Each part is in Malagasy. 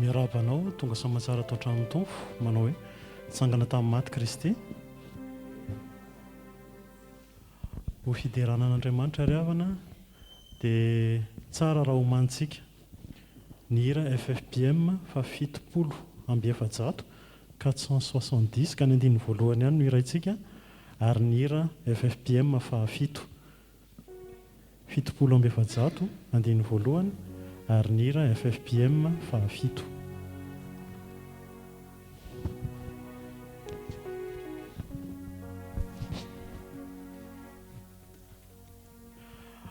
miarabanao tonga samatsara tao tramin'ny tompo manao hoe tsangana tamin'ny maty Kristy ho fideranan'Andriamanitra ry havana dia tsara raha homanitsika ny hira FFPM fa 70 470 ka ny andininy voalohany ihany no hiraintsika ary ny hira FFPM fa 70 andininy voalohany ary ny hira FFPM fa 7.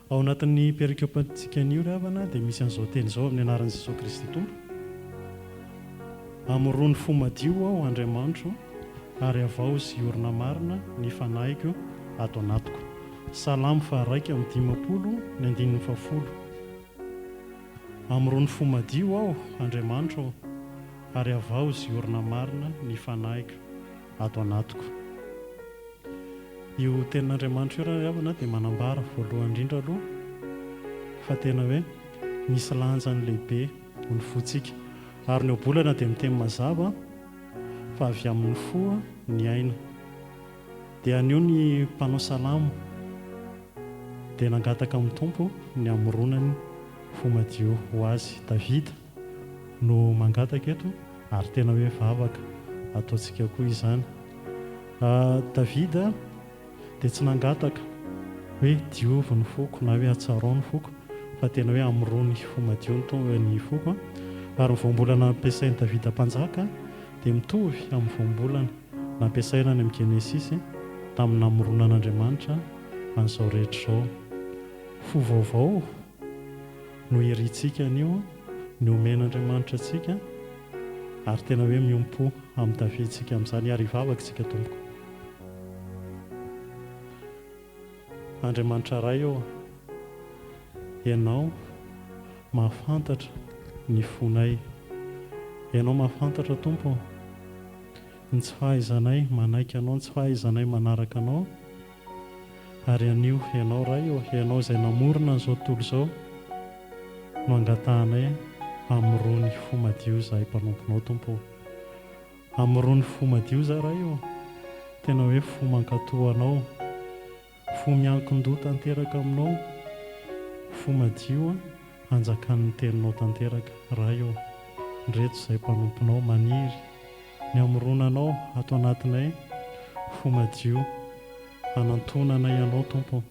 Ao anatin'ny perikopantsikany ry havana dia misy an'izao teny izao amin'ny anaran'i Jesosy Kristy Tompo: amoroany fo madio aho Andriamanitro ary avao sy orona marina ny fanahiko ato anatiko. Salamo 1:50. Amoroany fo madio aho Andriamanitro ary avao sy orona marina ny fanahiko ato anatiko. Io tenin'Andriamanitra io raha havana dia manambara voalohany indrindra aloha fa tena hoe misy lanjany lehibe ho ny fontsika ary ny obolana dia miteny mazava fa avy amin'ny fo ny aina. Dia anio ny mpanao salamo dia nangataka amin'ny Tompo ny amoronany fo madio ho azy. Davida no mangataka eto ary tena hoe vavaka ataontsika koa izany. Davida dia tsy nangataka hoe diovy ny foko na hoe atsarao ny foko fa tena hoe amorony fo madio ny foko. Ary ny voambolana nampiasain'i Davida mpanjaka dia mitovy amin'ny voambolana nampiasaina any amin'ny Genesisy tamin'ny namoronan'Andriamanitra an'izao rehetra izao. Fo vaovao no hirintsika anio ny omen'Andriamanitra antsika ary tena hoe miompo amin'ny tafiditsika amin'izany ary hivavaka tsika tompoko. Andriamanitra ray eo, ianao mahafantatra ny fonay, ianao mahafantatra Tompo ny tsy fahaizanay manaiky anao, ny tsy fahaizanay manaraka anao. Ary anio ianao ray eo, ianao izay namorona an'izao tontolo izao no angatahanay amorony fo madio izahay mpanomponao Tompo. Amorony fo madio izahay ray eo, tena hoe fo mankatoa anao, fo miankin-doha tanteraka aminao, fo madio anjakan'ny teninao tanteraka raha eo. Ndreto izay mpanomponao maniry ny amoronanao ato anatinay fo madio, hanantonanay anao Tompo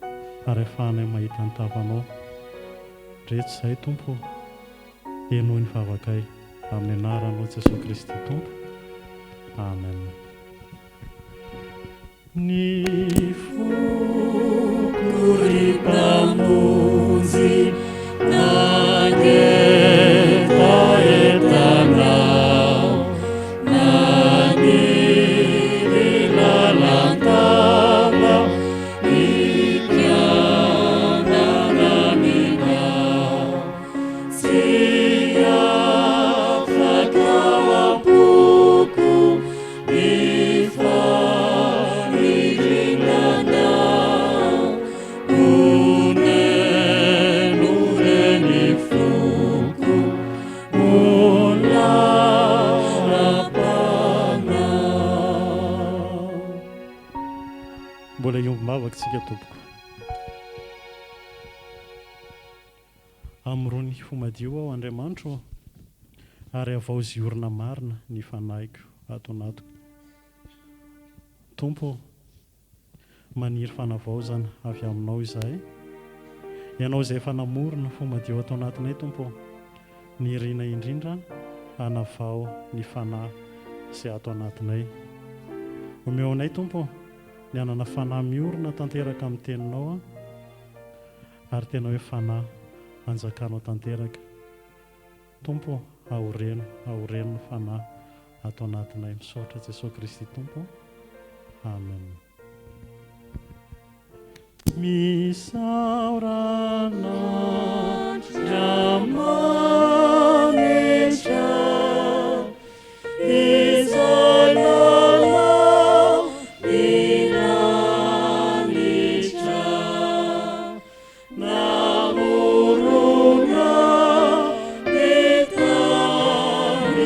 ary ahafahanay mahita ny tavanao. Ndreto izay Tompo, enoy ny vavakay amin'ny anaranao Jesosy Kristy Tompo. Amen. Ny foko ry mpamonjy nagetaetanao, naniry lalantava ipianananinao, tsy afaka ao am-poko mbola iombavaka tsika tompoko. Amorony fo madio aho Andriamanitro ary avao zy orona marina ny fanahiko ato anatiko. Tompo, maniry fanavaozana avy aminao izahay, ianao izay efa namorona fo madio ato anatinay Tompo, ny irina indrindra hanavao ny fanahy izay ato anatinay. Omeo anay Tompo ny anana fanahy miorina tanteraka amin'ny teninao ary tena hoe fanahy anjakanao tanteraka. Tompo, ahoreno ny fanahy ato anatinay. Misaotra Jesosy Kristy Tompo. Amen. Misaorana Andriamanitra izay lalao inanitra, namorona ny tany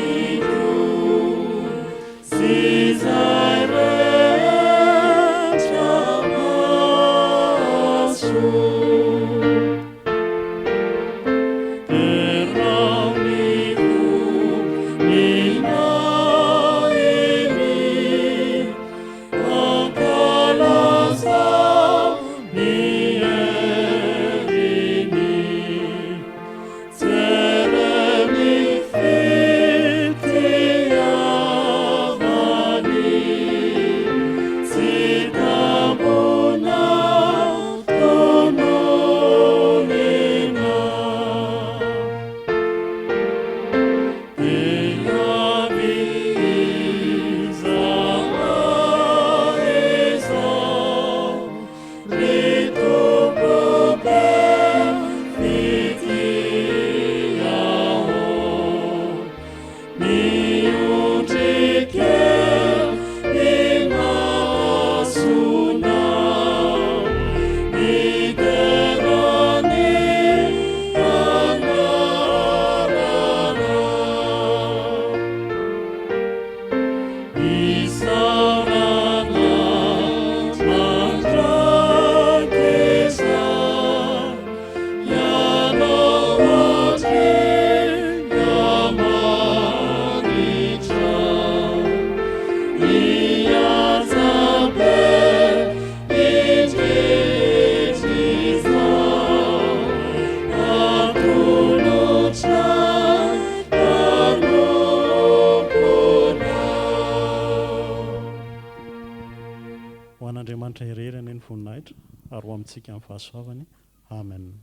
voninahitra ary ho amintsika amin'ny fahasoavany. Amen.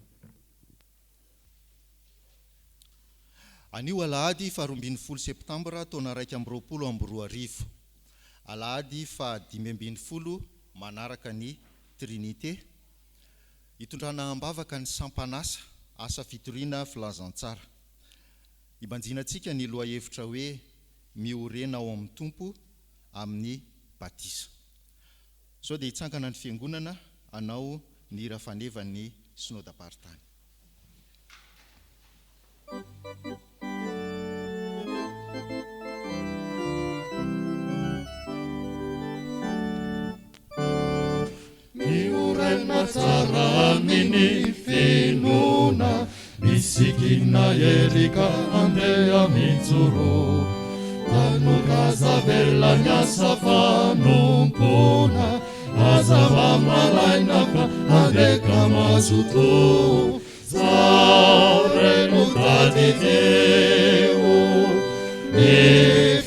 Anio Alahady 12 Septambra taona 2024. Alahady 15 manaraka ny Trinité. Hitondrana ambavaka ny sampanasa asa fitoriana filazantsara. Ibanjinantsika ny lohahevitra hoe miorena ao amin'ny tompo amin'ny batisa. So dia hitsangana ny fiangonana anao ny rafanevan'ny synodam-paritany. Miorena tsara amin'ny finoana, misikina erika andeha mijoro. Tanukaza bella nyasa fanompona, azava malainaka adeka mazuto. Zaurenu tadideu,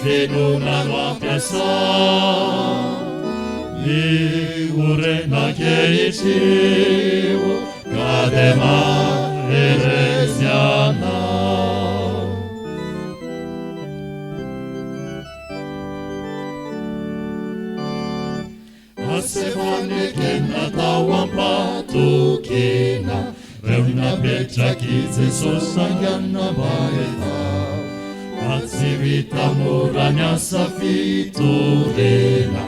finuna nuampiasa. Urena keitiu, kadema eresiana. Asevane kena tawam patukina, reuna petraki Jesus sangana baeta. Atsivita muranya safiturena,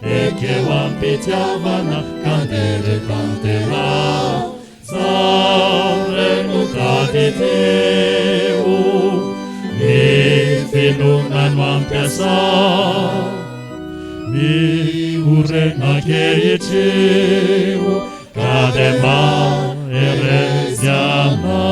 Fjkm Fitiavana candere cantera. Zaurenu taditeu, finuna nuampiasa. Miurena keitiu, kadema eresiana.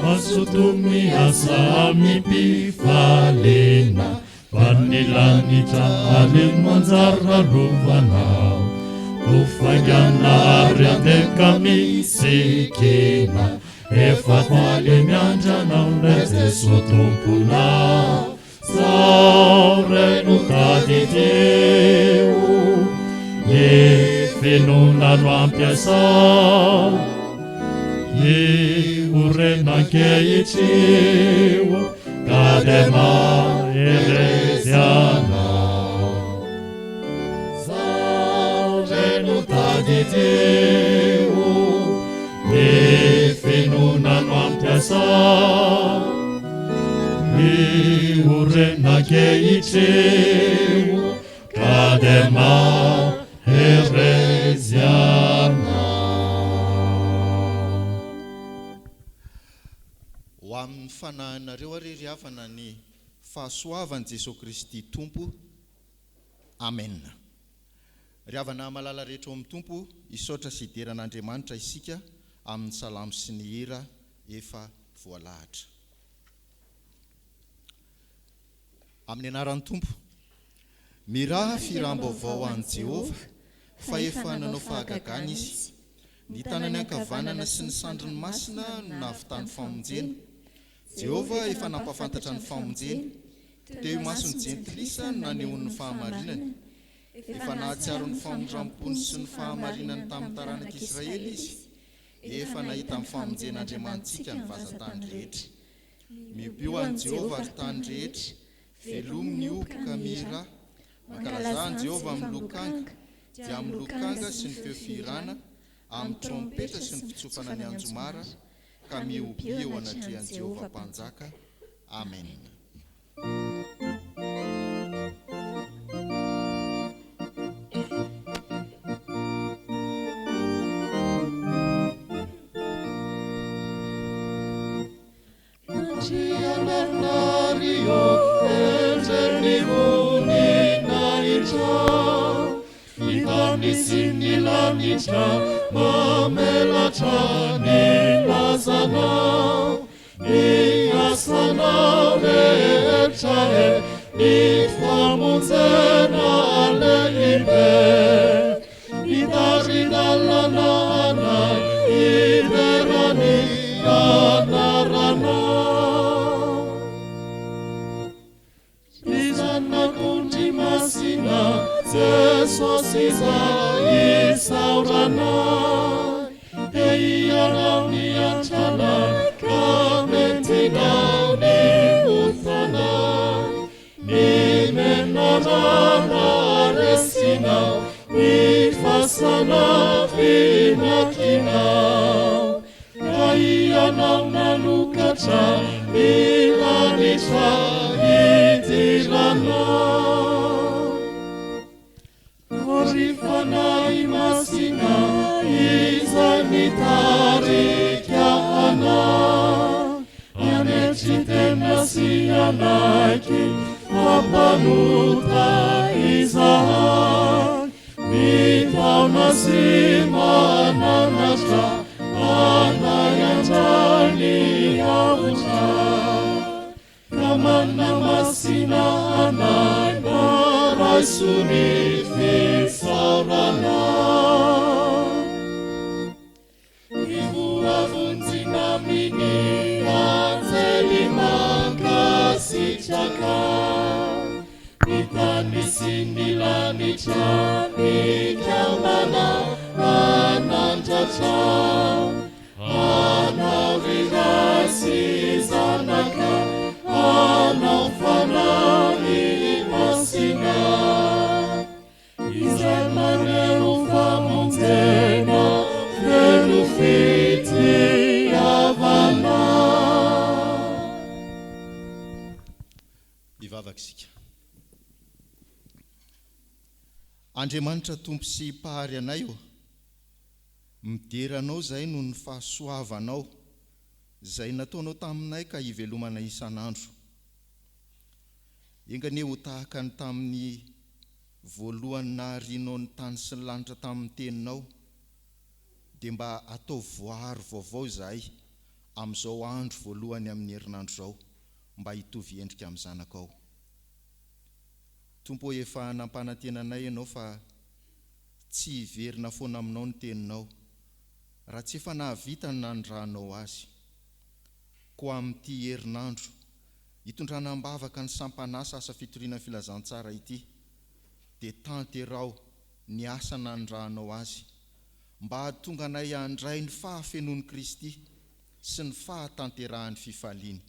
Masutumi asami pifalena, vanilangita alin manzara ruvana. Ufagana ariande kami sikina, efatwale mianjana uleze sotumpuna. Zaurenu taditeu, finuna nuampiasa. Urena keitiu, kadema eresiana. Zaurenu taditeu, finuna nuampiasa. Urena keitiu, kadema eresiana. Amin'ny fanahinareo ariariavana ny fahasoavan'i Jesosy Kristy Tompo. Amen. Riavana malala rehetra ao amin'ny Tompo, isotra sy ideran'Andriamanitra isika amin'ny salamo sy ny hira efa voalahatra. Amin'ny anaran'ny Tompo, miraha firam-baovao an'i Jehova, fa efa nanao fahagagana izy. Ny tanany ankavanana sy ny sandriny masina no nahavitany famonjena. Jehova efa nampafantatra ny famonjeny, teo masony jentilisa no nanehoan'ny fahamarinany. Efa nahatsiaro ny famondram-pony sy ny fahamarinany tamin'ny taranak'Israely izy. Efa nahita amin'ny famonjen'Andriamantsika ny vazatany rehetra. Mibio an'i Jehova ary tany rehetra, velomy ny oboka mira. Mankalaza an'i Jehova amin'ny lokanga, dia amin'ny lokanga sy ny feo firana, amin'ny trompeta sy ny fitsofana ny anjomara, ka miobi eo anatrehan'i Jehova mpanjaka. Amen. Mamelatra ni lazana, ni asana rehetra ni famonjena lehibe, ni daridalana iverani anarana. Jesús izai sauranai Eianau ni antanai Kamentinau ni uthanai Ni menarana resinau Ni fasana vinakinau Kaianau nanukatra Ilanitra idiranau Orifanai masina Izai mitarikiana Anechitena sianaiki Apanuta izahai Mitauna simananastra Anayantani avuta Kamana masina anai Marai sunifit saurana Ivuavunzina mini Anzeli makasichaka Mitanisindilanitra Mikiamana Anantatra Anau rirasi zanaka Anau fanani masina Izay maneo famonjena Fjkm Fitiavana Ivavaka isika. Andriamanitra tompo sy mpahary anay o mideranao zay no ny fahasoavanao zay nataonao taminay ka hivelomana isan'andro. Engane ho tahaka ny tamin'ny voalohany naharinao ny tany sy ny lanitra tamin'ny teninao dia mba atao voary vaovao zahay amin'izao andro voalohany amin'ny herinandro zao mba hitovy endrika amin'ny zanakao. Tompo efa nampanantenanay ianao fa tsy hiverina foana aminao ny teninao raha tsy efa nahavita ny nandranao azy. Koa amin'ity herinandro hitondrana mbavaka ny sampanasa asa fitoriana filazantsara ity dia tanterao ny asa nandranao azy mba hahatonga anay handray ny fahafenon'i Kristy sy ny fahatanterahany fifaliany.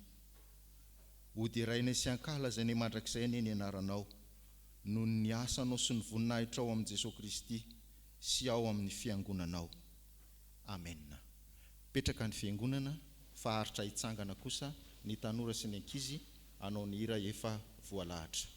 Hodirainay sy ankalazanay mandrakizay ny anaranao noho ny asanao sy ny voninahitra ao amin'i Jesosy Kristy sy ao amin'ny fiangonanao. Amen. Petraka ny fiangonana faharitra hitsangana kosa ny tanora sy ny ankizy anao ny hira efa voalahatra.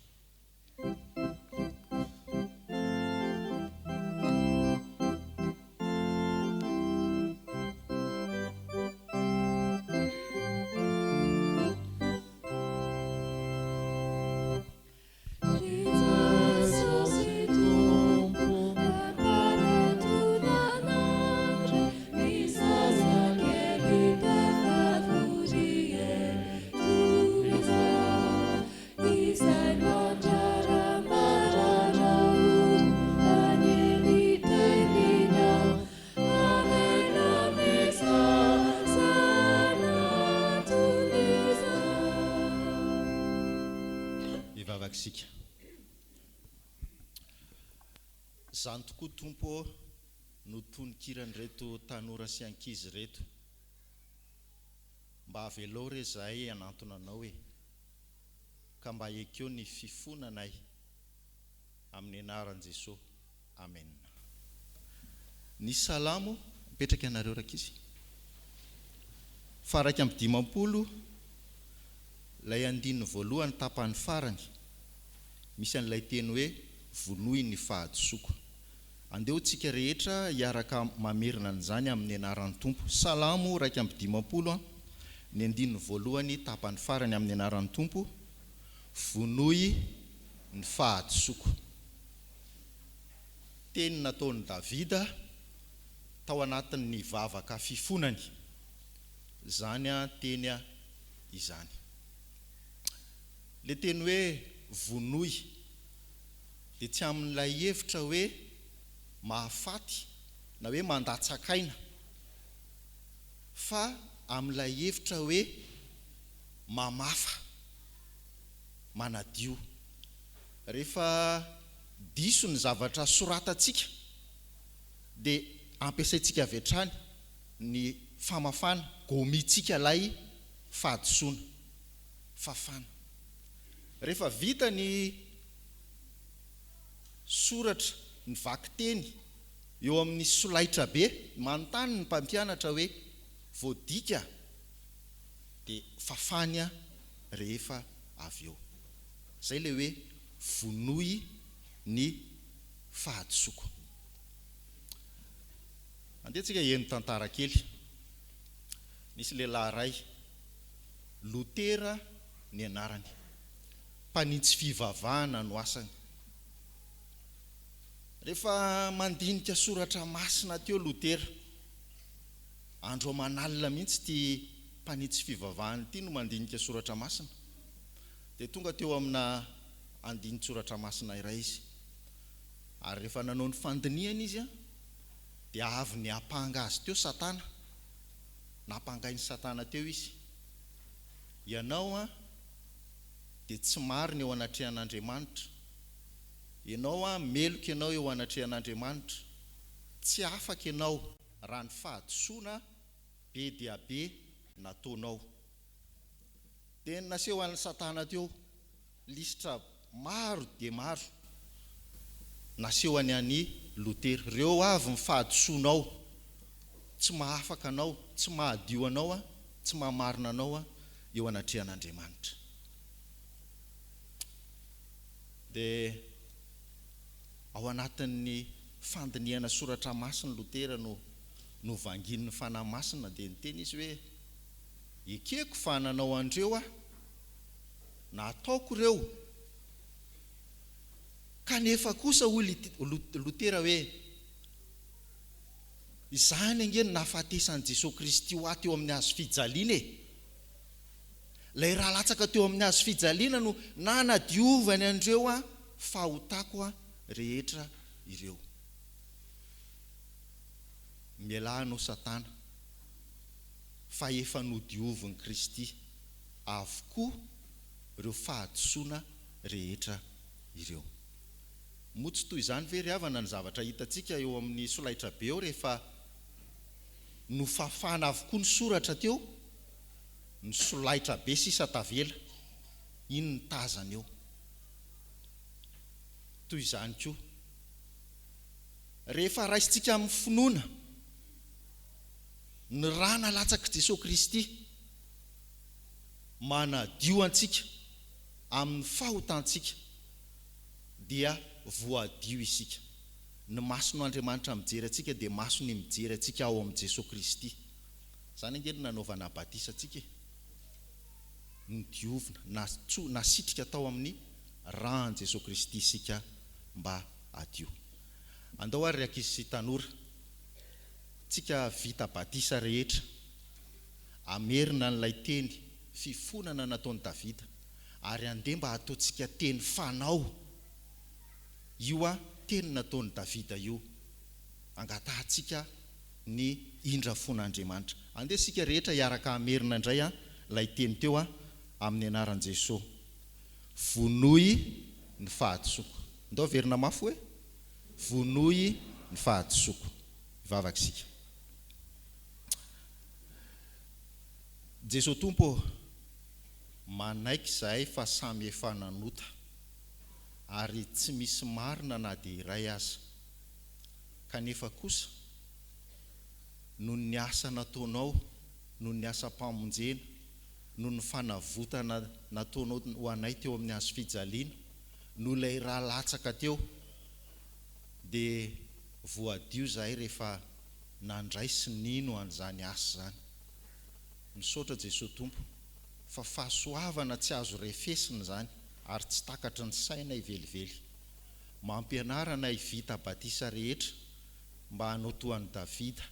Zany tokoa tompo no tonikirany reto tanora sy ankizy reto mba avelao re zahay anantona anao ka mba ekeo ny fifonanay amin'ny anaran'i Jesosy. Amen. Ny salamo mipetraka ianareo rakizy. Fjkm 50 lay andininy voalohany tapany farany misy an'ilay teny hoe vonoy ny fahadisoko. Andeo tsika rehetra hiaraka mamerina an'izany amin'ny anaran'ny Tompo. Salamo Fjkm 50 ny andininy voalohany tapany farany amin'ny anaran'ny Tompo, vonoy ny fahadisoko. Teny nataon'i Davida tao anatin'ny vavaka fifonany. Zany teny izany. Le teny hoe vonoy dia tsy amin'ilay hevitra hoe mahafaty na hoe mandatsakaina, fa amin'ilay hevitra hoe mamafa, manadio. Rehefa diso ny zavatra soratatsika dia ampiasaintsika avy hatrany ny famafana gomitsika lay fahadisoana fafana. Rehefa vita ny soratra ny vakiteny eo amin'ny solaitra be, manontany ny mpampianatra hoe voadika dia fafanya rehefa avy eo. Zay le hoe vonoy ny fahadisoko. Andehantsika eno tantara kely. Nisy lehilahy ray, Lutera ny anarany, mpanitsy fivavahana no asany. Rehefa mandinika soratra masina teo Lutera, andro manalina mihitsy ty mpanitsy fivavahana ty no mandinika soratra masina, dia tonga teo amina andiny soratra masina iray izy. Ary rehefa nanao ny fandiniana izy dia avy ny apanga azy teo Satana, napangainy Satana teo izy. Ianao dia tsy marina eo anatrehan'Andriamanitra, ianao meloka ianao eo anatrehan'Andriamanitra, tsy afaka ianao raha ny fahadisoana be dia be nataonao. Dia naseho an'ny Satana teo lisitra maro dia maro, naseho any any Lutera. Reo avy ny fahadisoanao, tsy mahafaka anao, tsy mahadio anao, tsy mahamarina anao eo anatrehan'Andriamanitra. Dia ao anatin'ny fandiniana soratra masina Lutera no vangin'ny fanahy masina, dia niteny izy hoe ekeko fa nanao andreo na ataoko ireo, kanefa kosa hoy Lutera hoe izany angeny nahafatesan'i Jesosy Kristy ho ato eo amin'ny hazo fijaliana e. Lay raha latsaka teo amin'ny hazo fijaliana no nanadiovany andreo fahotako rehetra ireo. Mialano Satana, fa efa nodiovin Kristy avokoa ireo fahadisoana rehetra ireo. Motsy toy izany ve ry havana ny zavatra hitantsika eo amin'ny solaitra be eo, rehefa nofafana avokoa ny soratra teo, ny solaitra be sisa tavela, iny ny tazana eo. Toy izany koa rehefa raisitsika amin'ny finoana ny raha nalatsaka Jesosy Kristy, manadio antsika amin'ny fahotantsika, dia voadio isika. Ny mason'Andriamanitra mijery atsika dia masony mijery atsika ao amin'ny Jesosy Kristy. Zany angeny nanaovana batisa atsika, nidiovina, nasitrika tao amin'ny ràn Jesosy Kristy isika mba adio. Andao ary ankizy sy tanora, tsika vita batisa rehetra, amerina n'ilay teny fifonana nataon'i Davida, ary andeha mba ataontsika teny fanao. Io teny nataon'i Davida io, angatahantsika ny indra fon'Andriamanitra. Andeha sika rehetra hiaraka amerina indray lay teny teo amin'ny anaran'i Jesosy. Vonoy ny fahadisoko. Andao verina mafy hoe vonoy ny fahadisoko. Vavaka sika. Jesosy Tompo, manaiky zahay fa samy efa nanota, ary tsy misy marina na dia iray aza, kanefa kosa noho ny asa nataonao, noho ny asa mpamonjena, noho ny fanavotana nataonao ho anay teo amin'ny hazo fijaliana, noho ilay raha latsaka teo, dia voadio zahay rehefa nandray sy nino an'izany asa zany. Misaotra Jesosy Tompo, fa fahasoavana tsy azo refesina zany, ary tsy takatra ny saina ivelively. Mampianarana hivita batisa rehetra mba hanao toan'i Davida,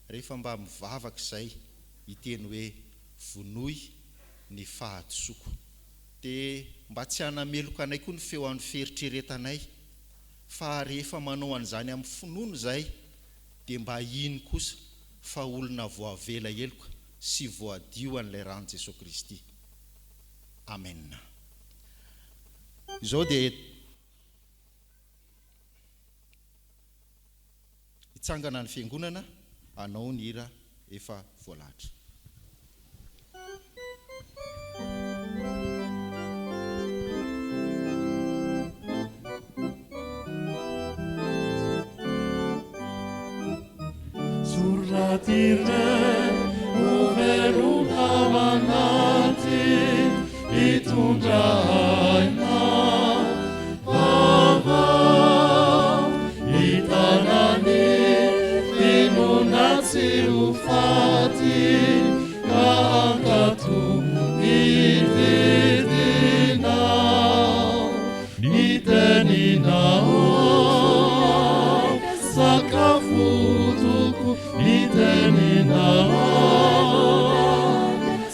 rehefa mba mivavaka izay hiteny hoe vonoy ny fahadisoko. Dia mba tsy hanameloka anay koa ny feo an'ny feritreretanay, fa rehefa manao an'izany amin'ny finoana izay, dia mba iny kosa fa olona voavela eloka sy voadio an'ilay ràn Jesosy Kristy. Amen. Izao dia hitsangana ny fiangonana anao ny hira efa voalahatra. Surratire uveluna manati itundraina baba itanani inunatsi ufati kaangatu ividina nitenina sakafutuku nitenina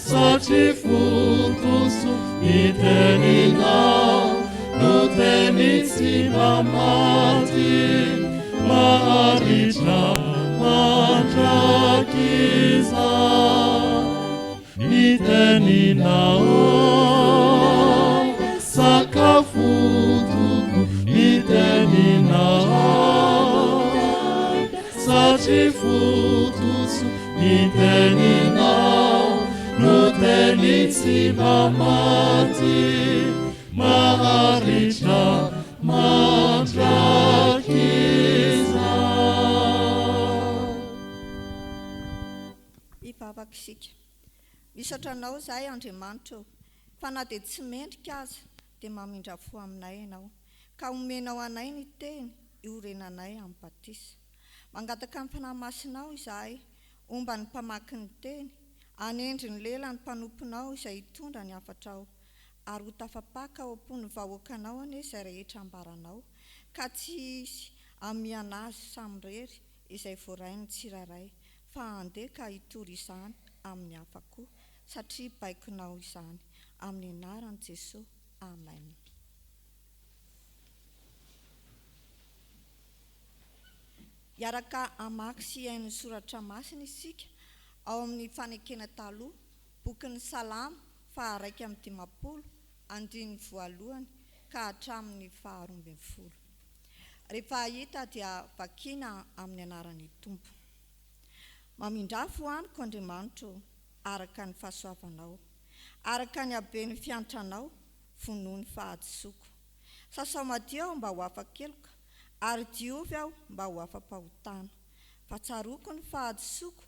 sachifutusu nitenina nutenitsi mamati maharitra mandrakiza nitenina sakafutuku nitenina sachifutusu nitenina nutenitsi mamati maharitra mandrakiza. Ivavaka isika. Misatranao izahay Andriamanitra, fa na dia tsy mendrika aza dia mamindra fo aminay ianao, ka omenao anay ny teny iorenanay amin'ny batisa. Mangataka amin'ny fanahy masinao izahay, omba ny mpamaky ny teny, anendry ny lela ny mpanomponao izay hitondra ny hafatrao, ary ho tafapaka ao am-pony vahoakanao anie izay rehetra ambaranao, ka tsy hisy amiana azy samirery izay voarainy tsiraray, fa andeha ka hitory izany amin'ny hafa koa, satria baikonao izany, amin'ny anaran'i Jesosy. Amen. Iaraka amaky sy hain'ny soratra masina isika ao amin'ny fanekena taloha, bokin'ny Salama 150, andiny voalohany ka hatramin'ny 12. Rehefa hita dia vakiana amin'ny anaran'ny Tompo. Mamindrafo aniko Andriamanitra, araka ny fahasoavanao, araka ny haben'ny fiantranao, vonoa ny fahadisoako. Sasao madio aho mba ho afa-keloka, ary diovy aho mba ho afa-pahotana. Fa tsaroako ny fahadisoako,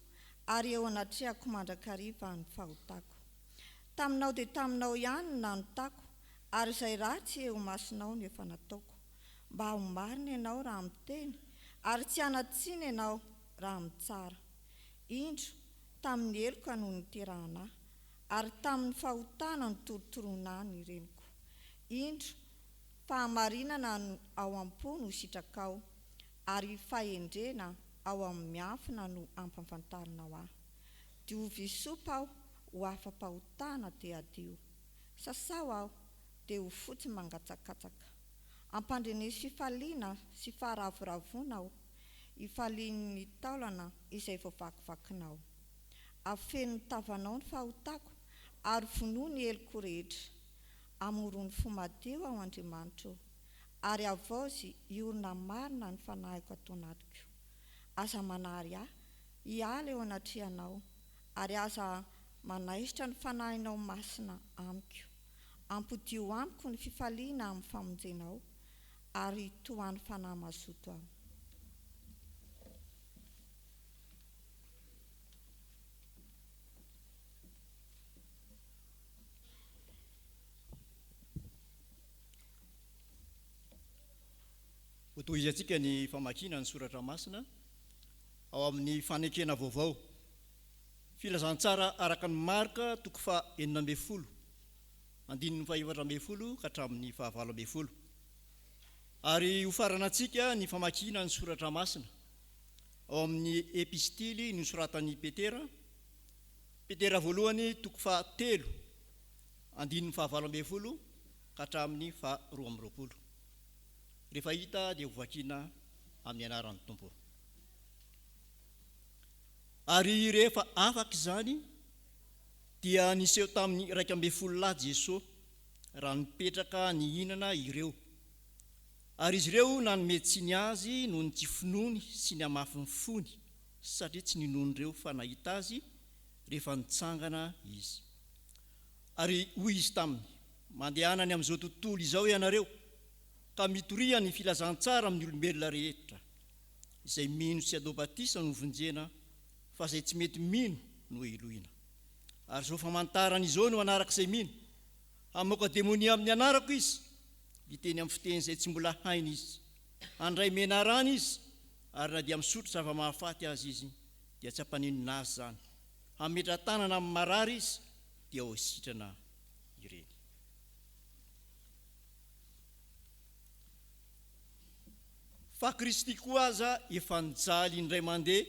ary eo anatrehako mandrakariva ny fahotako. Taminao dia taminao ihany ny nanotako, ary izay ratsy eo masonao ny efa nataoko. Mba ho marina ianao raha miteny, ary tsy hanatsiana ianao raha mitsara. Indro tamin'ny heloka no niterahana, ary tamin'ny fahotana ny torotoroana ny reniko. Indro fahamarinana ao am-po no sitrakao, ary fahendrena ao amin'ny miafina no ampafantarinao ahy. Diovy sopa aho ho afa-pahotana dia adio. Sasao aho dia ho fotsy mangatsakatsaka. Ampandrenesy fifaliana sy faharavoravona aho, hifalian'ny taolana izay voavakivakinao. Afeno ny tavanao ny fahotako, ary vonoa ny heliko rehetra. Amoro ny fo madio ao Andriamanitra, ary avozy iorina marina ny fanahiko ato anatiko. Aza manary ahy hiala eo anatrehanao, ary aza manaisitra ny fanahinao masina amiko. Ampodio amiko ny fifaliana amin'ny famonjenao, ary toany fanahy mazoto aho. Hotohizantsika ny famakina ny soratra masina ao amin'ny fanekena vaovao. Filazantsara araka ny marika 9:40, andininy 12 ka hatramin'ny 12. Ary ho faranantsika ny famakina ny soratra masina ao amin'ny epistily nosoratan'i Petera voalohany 3, andininy 12 ka hatramin'ny 12. Rehefa hita dia ho vakiana amin'ny anaran'ny Tompo. Ary rehefa afaka izany dia niseho tamin'ny 12 lahy Jesosy raha nipetraka nihinana ireo. Ary izy ireo nanometsiny azy noho ny tsy finoany sy ny amafin'ny fony, satria tsy ninon'ireo fa nahita azy rehefa nitsangana izy. Ary hoy izy taminy, mandehanany amin'izao tontolo izao ianareo, ka mitoria ny filazantsara amin'ny olombelona rehetra, izay mino sy adao batisa no vonjena, fa izay tsy mety mino no elohina. Ary zao famantarana izao no anarak'izay mino, hamoaka demonia amin'ny anarako izy, hiteny amin'ny fiteny izay tsy mbola hainy izy, handray menarana izy, ary na dia misotro zava-mahafaty azy izy, dia tsy hampaninona azy zany. Hametra tanana amin'ny marary izy, dia ho sitrana ireny. Fa Kristy koa aza efa nijaly indray mandeha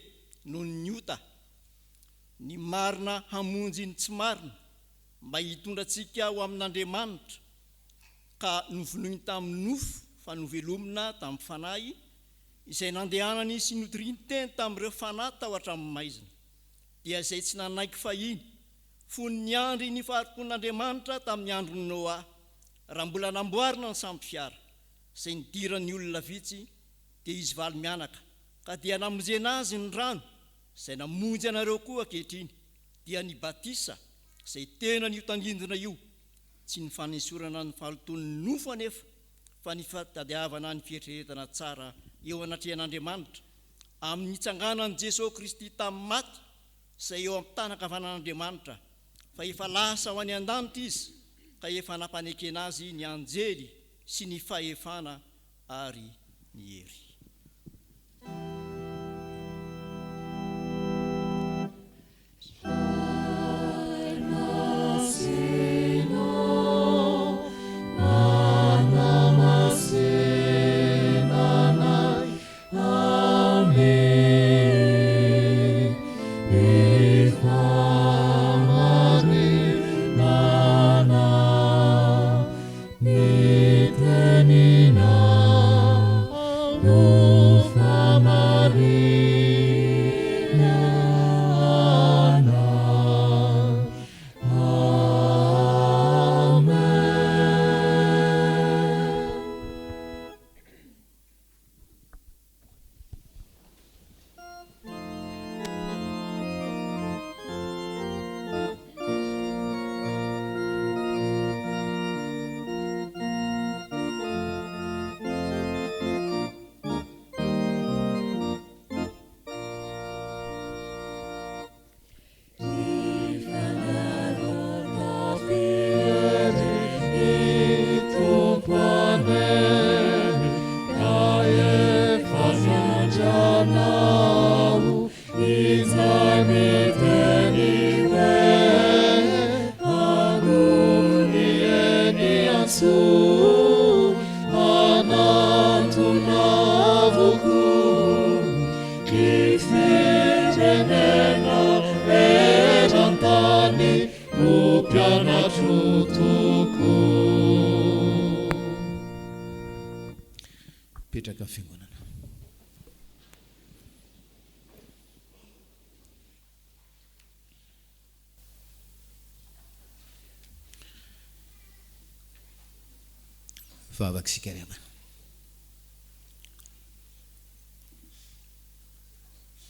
noho ny ota, ny marina hamonjy ny tsy marina, mba hitondra antsika ho amin'Andriamanitra, ka novonoiny tamin'ny nofo fa novelomina tamin'ny fanahy, izay nandehanany sy notoriany teny tamin'ireo fanahy tao hatramin'ny maizina, dia izay tsy nanaiky fahiny, fony ny andry ny faharipon'Andriamanitra tamin'ny andron'ny Noa, raha mbola namboarina ny samby fiara, izay nidiran'ny olona vitsy, dia izy valy mianaka, ka dia namonjena azy ny rano, izay namonjy anareo koa ankehitriny, dia ny batisa, izay tena n'io tangindona io, tsy ny fanesorana ny fahaloton'ny nofo anefa, fa ny fatadiavana ny fieritreretana tsara eo anatrehan'Andriamanitra, amin'ny itsanganan'i Jesosy Kristy tamin'ny maty, izay eo amin'ny tanakavanan'Andriamanitra, fa efa lasa ho any an-danitra izy, ka efa nampanekena azy ny anjely sy ny fahefana ary ny hery. Petraka fiangonana. Vavaka sikarevana.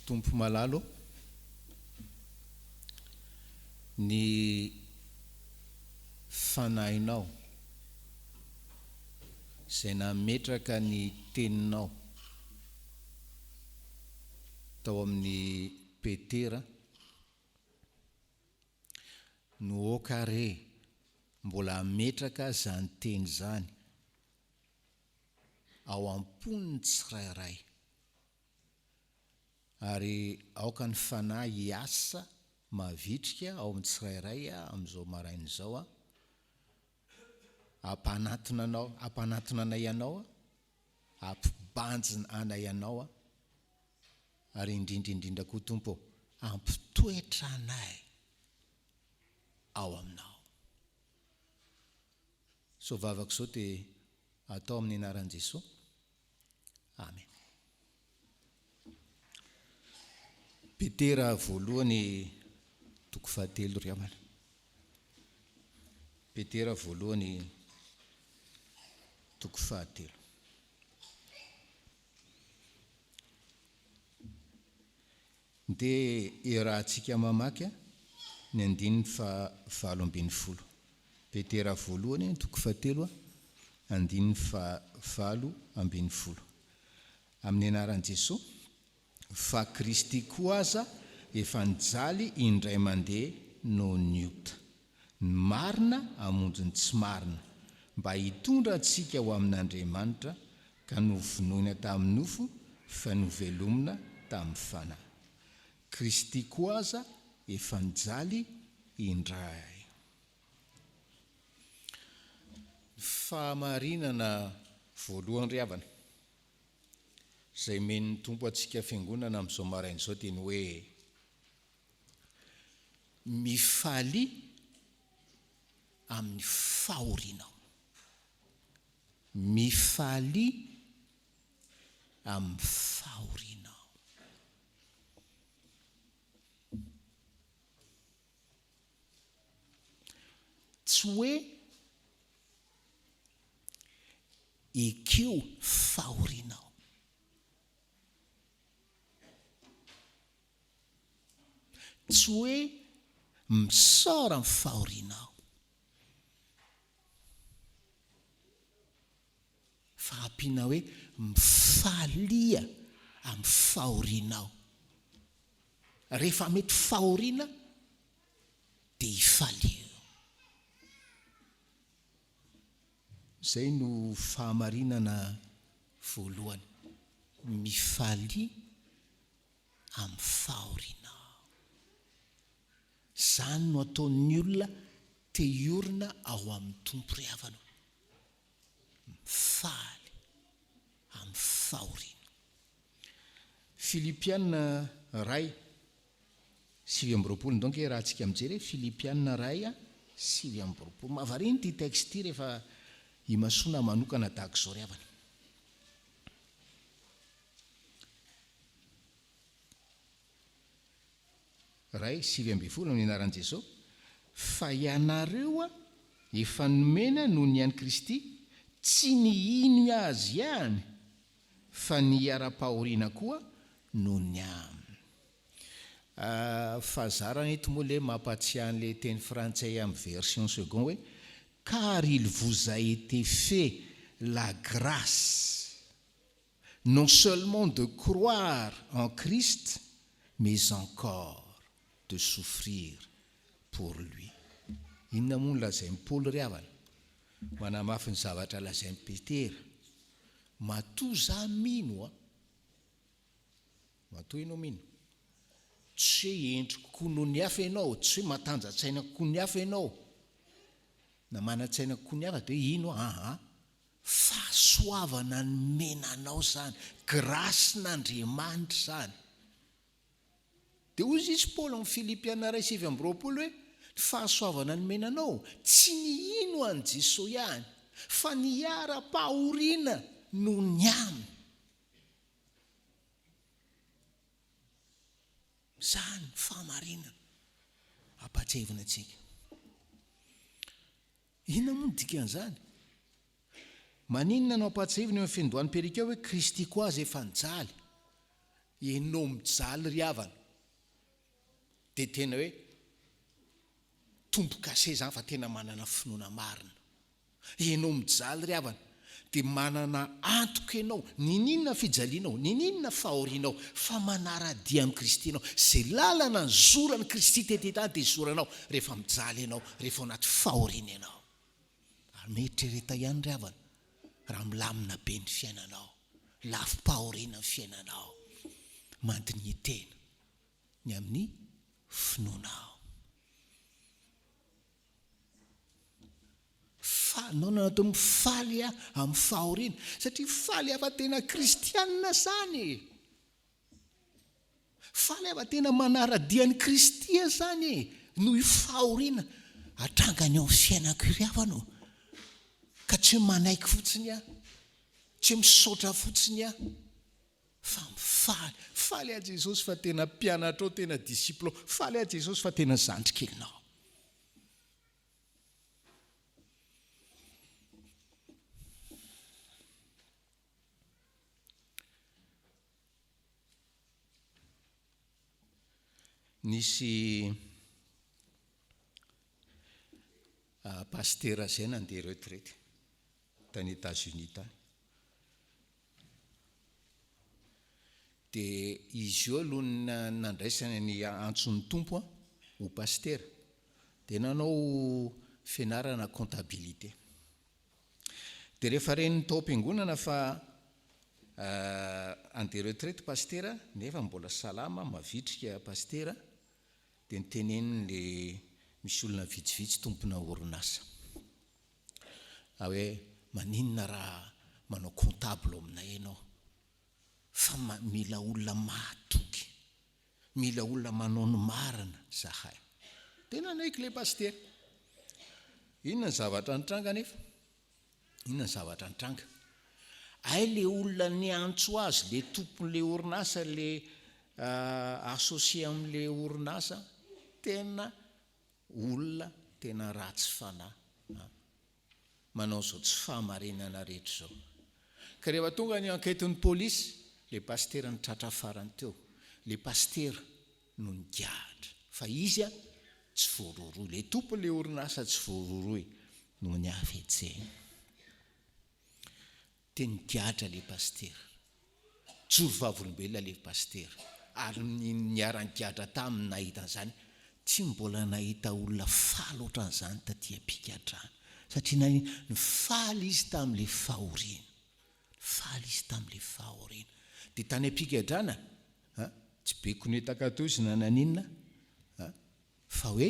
Tompo malalo ny fanahinao izay nametraka ny teninao tao amin'ny Petera no okare mbola ametraka zany teny zany ao am-pon'ny tsirairay, ary aoka ny fanahy hiasa mavitrika ao amin'ny tsirairay amin'izao marain'izao ampanatona ianao, ampibanjina anay ianao, ary indrindra koa Tompo ampitoetra anay ao aminao. So vavaka zao dia atao amin'ny anaran'i Jesosy. Amen. Petera voalohany toko 7 ry amana. Petera voalohany toko 7. dia irahantsika mamaky ny 5:20 petera voalohany 7 5:20 amin'ny anaran'i Jesosy. Fa Kristy koa aza efa nijaly indray mandeha no niota, ny marina hamonjy ny tsy marina, mba hitondra antsika ho amin'Andriamanitra ka novonoina tamin'ny nofo fa novelomina tamin'ny fanahy. Kristy koa aza efa nijaly indray. Fahamarinana voalohany ry havana izay men'ny tompo antsika fiangonana amin'izao marain'izao dia ny hoe mifaly amin'ny fahorinao. Mifaly amin'ny fahorinao. Tsy hoe ekeo fahorinao. Tsy hoe misora amin'ny fahorinao. Fa ampiana hoe mifalia amin'ny fahorinao. Rehefa mety fahoriana dia hifalia. Zay no fahamarinana voalohany, mifalia amin'ny fahorinao. Zany no ataon'ny olona te hiorina ao amin'ny tompo ry havana, mifaly amin'ny fahoriana. Filipiana 2:7 donc raha antsika mijery Filipiana 2:7. Mahavariana ity texte ity rehefa himasoana manokana tahaka izao ry havana. Ray 7:7 amin'ny anaran'i Jesosy. Fa ianareo efa nomena noho ny an'i Kristy tsy ny ino azy ihany fa ny ara-pahoriana koa noho ny aminy. Fazarana eto moa ilay mampatsiahy an'ilay teny frantsay amin'ny version second hoe car il vous a été fait la grâce non seulement de croire en Christ mais encore de souffrir pour lui. Inona moa no lazain'i Paoly ry havana? Manamafy ny zavatra lazain'i Petera. Matoa za mino matoa ianao mino. Tsy hoe endriko koa noho ny hafa ianao, tsy hoe matanjatsaina koa ny hafa ianao, na manan-tsaina koa ny hafa dia ino fahasoavana ny menanao zany, grâce-n'Andriamanitra zany. Dia hoy izy Paoly amin'ny Filipiana 2:7 hoe fahasoavana ny menanao tsy ny ino an'i Jesosy ihany fa ny ara-pahoriana noho ny aminy. Zany fahamarinana ampatsevina antsika. Inona moa ny dikan'izany? Maninona no ampatsevina eo amin'ny fiandohan'ny perikeo hoe Kristy koa aza efa nijaly. Ianao mijaly ry havana dia tena hoe tompo-kase zany fa tena manana finoana marina. Ianao mijaly ry havana dia manana antoka ianao, ninona fijalianao, ninona fahorianao, fa manara-dia amin'ny Kristy ianao. Izay lalana ny zoran'i Kristy tety tany dia zoranao rehefa mijaly ianao, rehefa ao anaty fahoriana ianao. Ary mieritrereita ihany ry havana raha milamina be ny fiainanao, lafim-pahoriana ny fiainanao, mandiny tena ny amin'ny finoanao. Nao natao mifaly amin'ny fahoriana satria faly afa-tena kristianina zany. Faly afa-tena manara-dian'ny Kristia zany noho fahoriana hatrangany ao amin'ny fiainako ry havana, ka tsy manaiky fotsiny tsy misaotra fotsiny fa mifaly a Jesosy fa tena mpianatra ao, tena disiplo, faly a Jesosy fa tena zandrikelinao. nisy pastera zay nandeha retraite tany États-Unis tany. Dia izy io aloha nandraisana ny antson'ny tompo ho pastera, dia nanao fianarana comptabilité. Dia rehefa reny tao am-piangonana fa andeha retraite pastera, nefa mbola salama mavitrika pastera, dia niteneniny le misy olona vitsivitsy tompona orinasa hoe maninona raha manao comptable aminay ianao, fa mila olona mahatoky, mila olona manao ny marina zahay. Tena naiky le pastera. Inona ny zavatra nitranga nefa? Inona ny zavatra nitranga? Ay le olona ny antso azy, le tompon'le orinasa, le associé amin'le orinasa, tena olona tena ratsy fanahy, manao zao tsy fahamarinana rehetra zao. Ka rehefa tonga ny enquêten'ny polisy, le pastera nitratra farany teo, le pastera no nigahatra, fa izy tsy voaroroy, le tompon'le orinasa tsy voaroroy no ny afetseny. Teny gahatra le pastera, joro vavolombelona le pastera, ary niaran-gahatra taminy nahita an'izany, tsy mbola nahita olona faly ohatran'izany taty am-pikatrana, satria ny faly izy tamin'le fahoriana, faly izy tamin'le fahoriana. Dia tany am-pikadrana tsy be koneta-katozy na naninona, fa hoe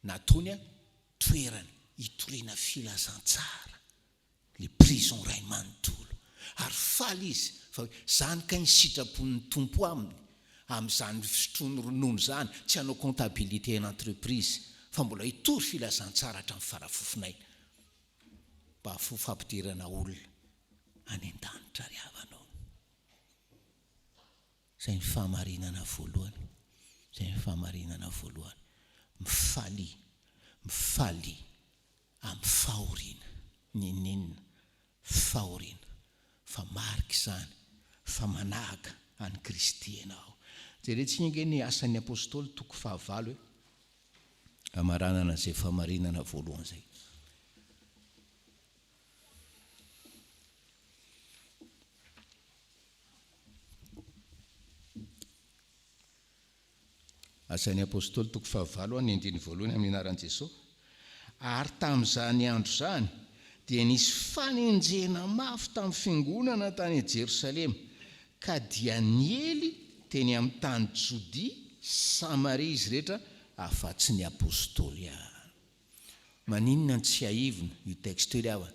natony toerana hitoriana filazantsara, le prison ray manontolo, ary faly izy fa hoe zany ka ny sitrapon'ny tompo aminy amin'izany fisotroany ronono zany, tsy hanao comptabilité en entreprise, fa mbola hitory filazantsara hatramin'ny farafofonay mba fampidirana olona any an-danitra ry havanao. Zay ny fahamarinana voalohany, zay ny fahamarinana voalohany. Mifaly amin'ny fahoriana, ninina fahoriana, fa marika izany fa manahaka any Kristy ianao. Jerentsika inge ny asan'ny apôstôly toko 15 amaranana zay fahamarinana voalohany zay. Asan'ny apôstôly toko 15 ny andiny voalohany amin'ny anaran'i Jesosy. Ary tamin'izany andro zany dia nisy fanenjena mafy tamin'ny fiangonana tany Jerosalema, ka dia niely teny amin'ny tany Jodia, Samaria izy rehetra afa-tsy ny apôstôly ihany. Maninona tsy haivina io texte io avana?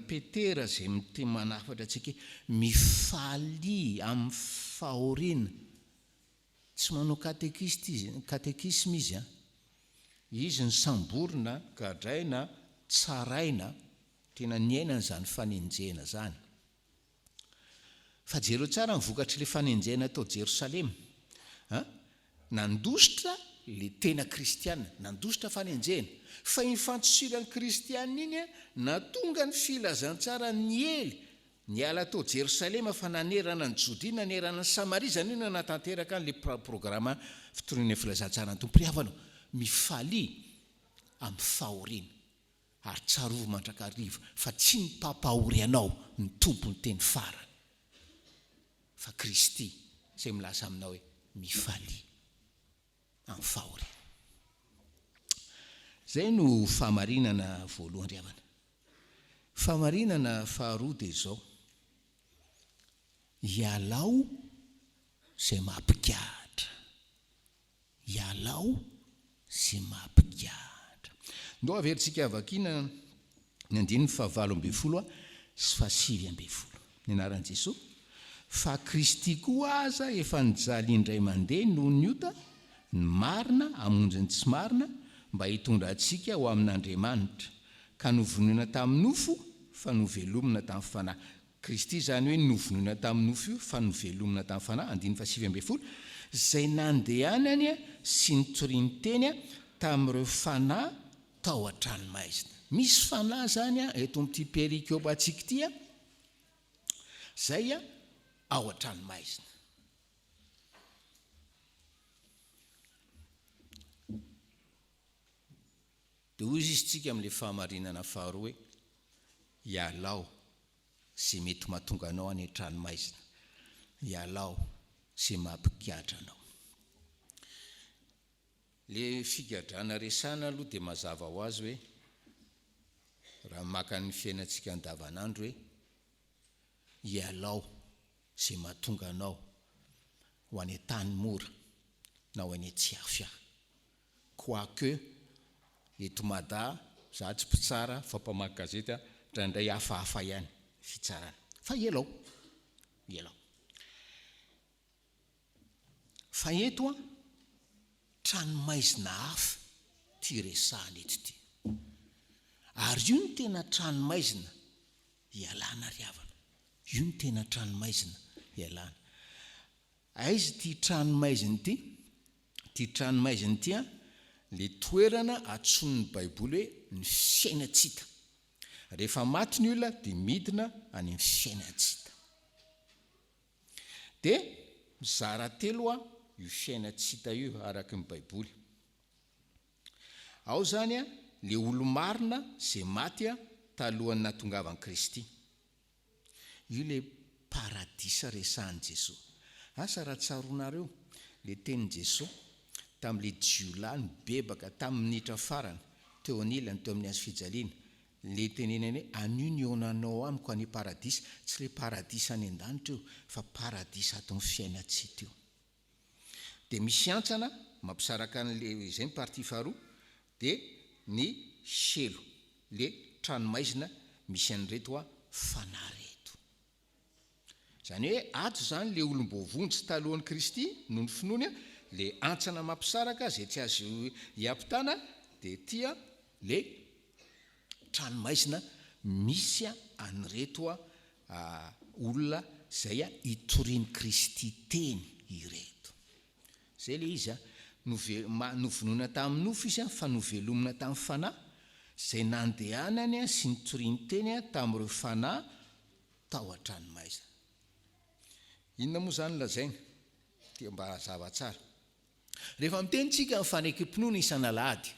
Petera zay mity manafatra antsika mifaly amin'ny fahoriana, tsy manao katekisma izy izy ny samborina, gadraina, tsaraina, tena niainana zany fanenjena zany. Fa jereo tsara mivokatry le fanenjena tao Jerosalema, nandositra le tena kristiana, nandositra fanenjena, fa iny fantosirany kristiana iny natonga ny filazantsara niely niala tao Jerosalema, fa nanerana ny Jodia, nanerana ny Samaria, zany io natanteraka le programa fitoriana filazantsara ny tompo. Havanao mifaly amin'ny fahoriana, ary tsarovo mandrakariva, fa tsy ny pampahory anao ny tompo ny teny farany, fa Kristy izay milaza aminao hoe mifaly amin'ny fahoriana. Zay no fahamarinana voalohany ry havana. Fahamarinana faharoa dia izao: ialao izay mampigahatra, ialao izay mampigahatra. Ndao averintsika avakina ny 19 sy 20 ny anaran'i Jesosy. Fa Kristy koa aza efa nijaly indray mandeha noho ny ota, ny marina hamonjy ny tsy marina, mba hitondra antsika ho amin'Andriamanitra, ka novonoina tamin'ny nofo fa novelomina tamin'ny fanahy. Kristy zany hoe novonoina tamin'ny nofo io fa novelomina tamin'ny fanahy. 20 zay nandehanany sy nitoriany teny tamin'ireo fanahy tao an-tranomaizina. Misy fanahy zany eto amin'ity perikiopa antsika ity zay ao an-tranomaizina. dia ozy izy tsika amin'ilay fahamarinana faharoa hoe ialao sy mety mahatonga anao any an-tranomaizina, ialao sy mampikatra anao. Le figadrana resana aloha dia mazava ho azy hoe raha maka ny fiainantsika andavanandro hoe ialao sy mahatonga anao ho any an-tany mora na ho any an-tsiafia. Quoique eto Mada za tsy mpitsara fa mpamaky gazety indraindray hafahafa ihany fitsarana fa ialao fa eto tranomaizina hafa ty resahana eto ty, ary io ny tena tranomaizina ialana riavana, io ny tena tranomaizina ialana. Aizy ty tranomaizina ty tranomaizina ty le toerana atson'ny Baiboly hoe ny fiainatsita. Rehefa maty ny olona dia midina any amin'ny fiainatsita. Dia mizara telo io fiainatsita io araka ny Baiboly. Ao zany le olo-marina izay maty talohan'ny nahatongavan'i Kristy. Io le paradisa resahan'i Jesosy. Asa raha tsaronareo le tenin' Jesosy tamin'le jiolahy bebaka tamin'ny minitra farany teo anilany teo amin'ny hazo fijaliana, le tenenany hoe anio ny onanao amiko any paradisa, tsy le paradisa any an-danitra io fa paradisa ato amin'ny fiainatsika io. Dia misy antsana mampisaraka an'le izay ny partie faharoa dia ny selo, le tranomaizina misy an'ireto fanareto. Zany hoe ato zany le olom-bovonjy talohan'i Kristy noho ny finoany le antsana mampisaraka zay tsy azo hiampitana dia tia le tranomaizina misy an'ireto olona zay hitorian'i Kristy teny ireto. Zay le izy novonoina tamin'ny nofo izy fa novelomina tamin'ny fanahy zay nandehanany sy nitoriany teny tamin'ireo fanahy tao an-tranomaizina. Inona moa zany lazaina dia mba hazava tsara. Rehefa mitenitsika amin'ny fanekim-pinoana isan'Alahady